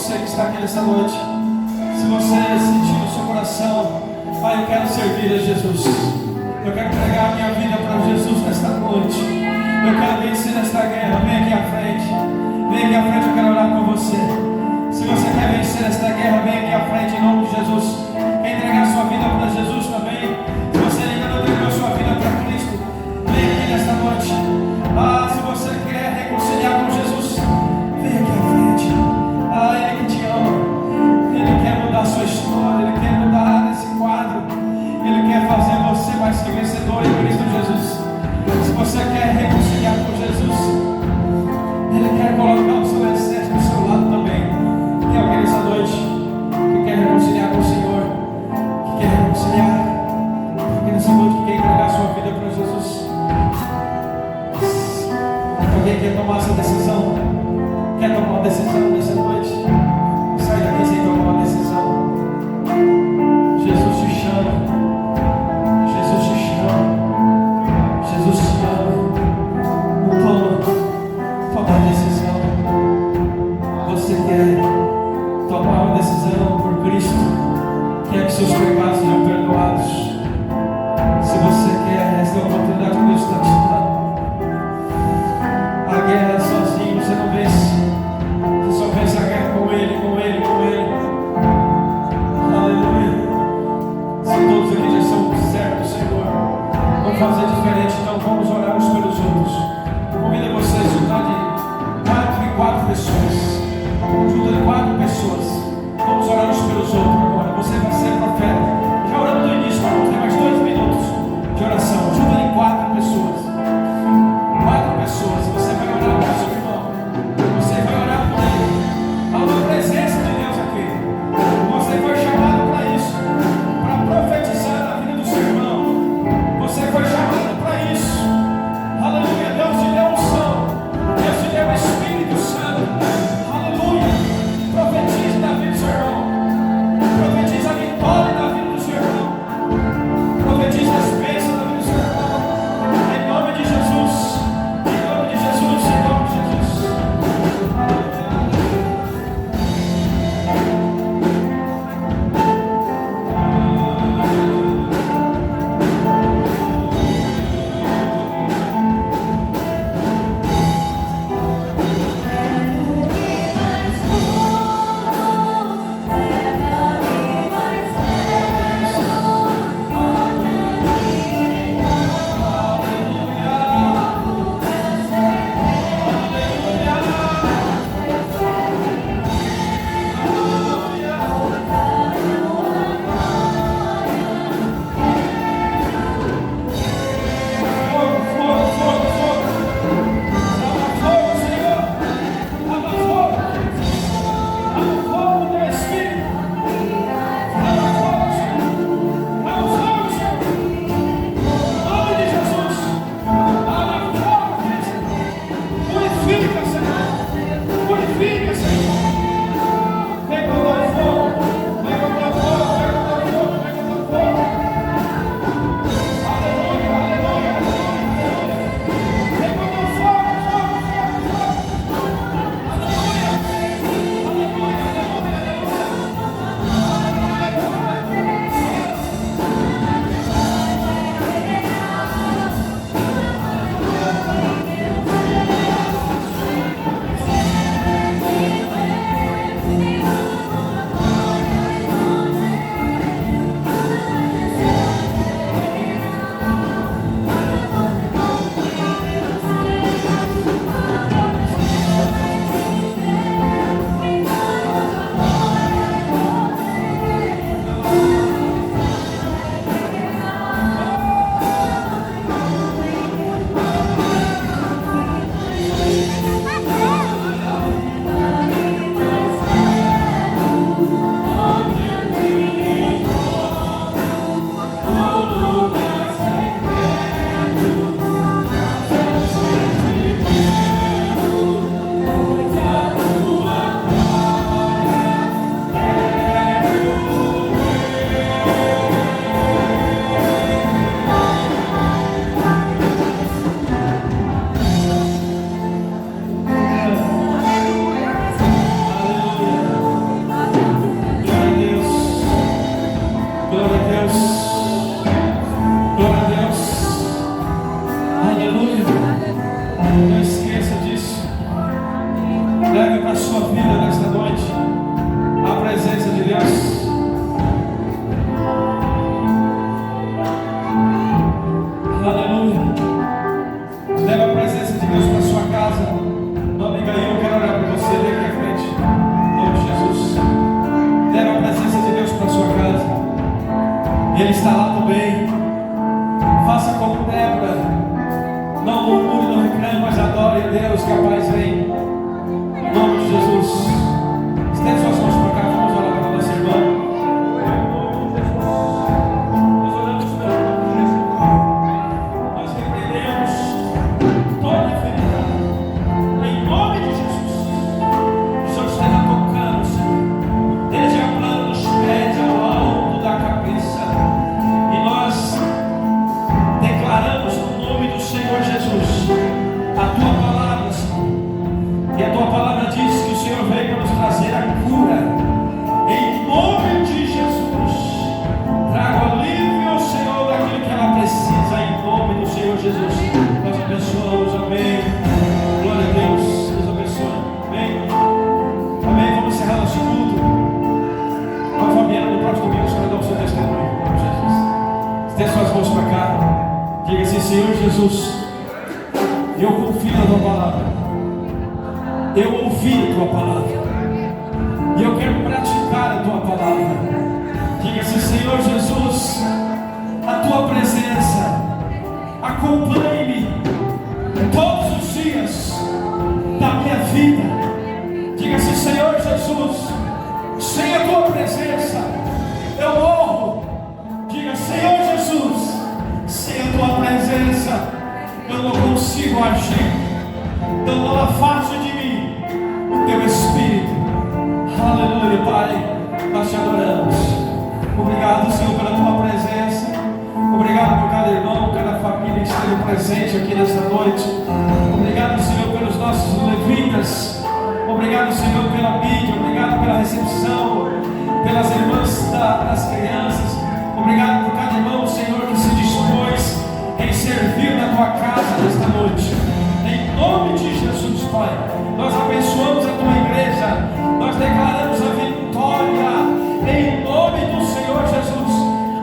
você que está aqui nessa noite, se você sentir no seu coração, Pai, eu quero servir a Jesus, eu quero entregar a minha vida para Jesus nesta noite, eu quero vencer nesta guerra, vem aqui à frente, eu quero orar por você. Se você quer vencer esta guerra, vem aqui à frente em nome de Jesus. Quer entregar sua vida para Jesus também? Se você ainda não entregou sua vida para Cristo, vem aqui nesta noite. Se você quer reconciliar com Jesus, vem aqui à frente. Ele que te ama, Ele quer mudar a sua história, Ele quer mudar esse quadro, Ele quer fazer você mais que vencedor em Cristo Jesus. Se você quer reconciliar com Jesus, Ele quer colocar o seu exército do seu lado também. Tem alguém nessa noite que quer reconciliar com o Senhor, que quer reconciliar? Tem alguém nessa noite que quer entregar a sua vida para Jesus? Alguém quer tomar essa decisão? Quer tomar uma decisão nessa noite? Sai daqui sem tomar uma decisão. Jesus te chama. Jesus te chama. Jesus te ama. Toma uma decisão. Você quer tomar uma decisão por Cristo? Quer que seus pecados sejam perdoados? Se você quer, essa é a oportunidade que Deus está te dando. A guerra é sozinho, você não vence. Você só vence a guerra com Ele, com Ele, com Ele. Aleluia. Se todos aqui já são servos do Senhor, vamos fazer diferente, então vamos orar uns pelos outros. Convido vocês a E a tua palavra diz que o Senhor veio para nos trazer a cura. Em nome de Jesus, traga alívio, Senhor, daquilo que ela precisa, em nome do Senhor Jesus. Nós abençoamos, amém. Glória a Deus, Deus abençoe, amém. Amém, vamos encerrar nosso culto. A Fabiana, no próximo domingo, você vai dar o seu testemunho, em nome de Jesus. Estende suas mãos para cá, diga assim: Senhor Jesus, eu confio na tua palavra. Eu ouvi a tua palavra e eu quero praticar a tua palavra. Diga-se: Senhor Jesus, a tua presença acompanhe-me todos os dias da minha vida. Diga-se: Senhor Jesus, sem a tua presença eu morro. Diga: Senhor Jesus, sem a tua presença eu não consigo agir. Então não afaste de mim o teu Espírito. Aleluia, Pai, nós te adoramos. Obrigado, Senhor, pela tua presença. Obrigado por cada irmão, cada família que esteve presente aqui nesta noite. Obrigado, Senhor, pelos nossos levitas. Obrigado, Senhor, pela mídia. Obrigado pela recepção, pelas irmãs das crianças. Obrigado por cada irmão, Senhor, que se dispôs em servir na tua casa nesta noite. Em nome de Jesus, Pai, nós abençoamos a tua igreja, nós declaramos a vitória, em nome do Senhor Jesus,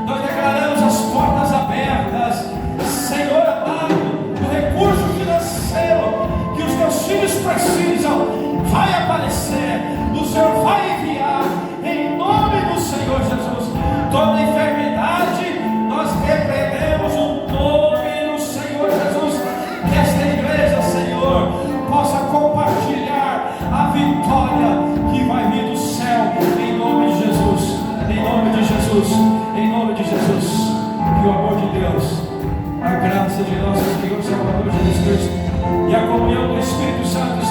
nós declaramos as portas abertas, Senhor amado, o recurso financeiro que os teus filhos precisam, vai aparecer, o Senhor vai enviar, em nome do Senhor Jesus. Toda enfermidade, nós repreendemos o nome do Senhor Jesus, que esta igreja, Senhor, possa compartilhar a vitória que vai vir do céu, em nome de Jesus, em nome de Jesus, em nome de Jesus. Que o amor de Deus, a graça de nosso Senhor e Salvador Jesus Cristo e a comunhão do Espírito Santo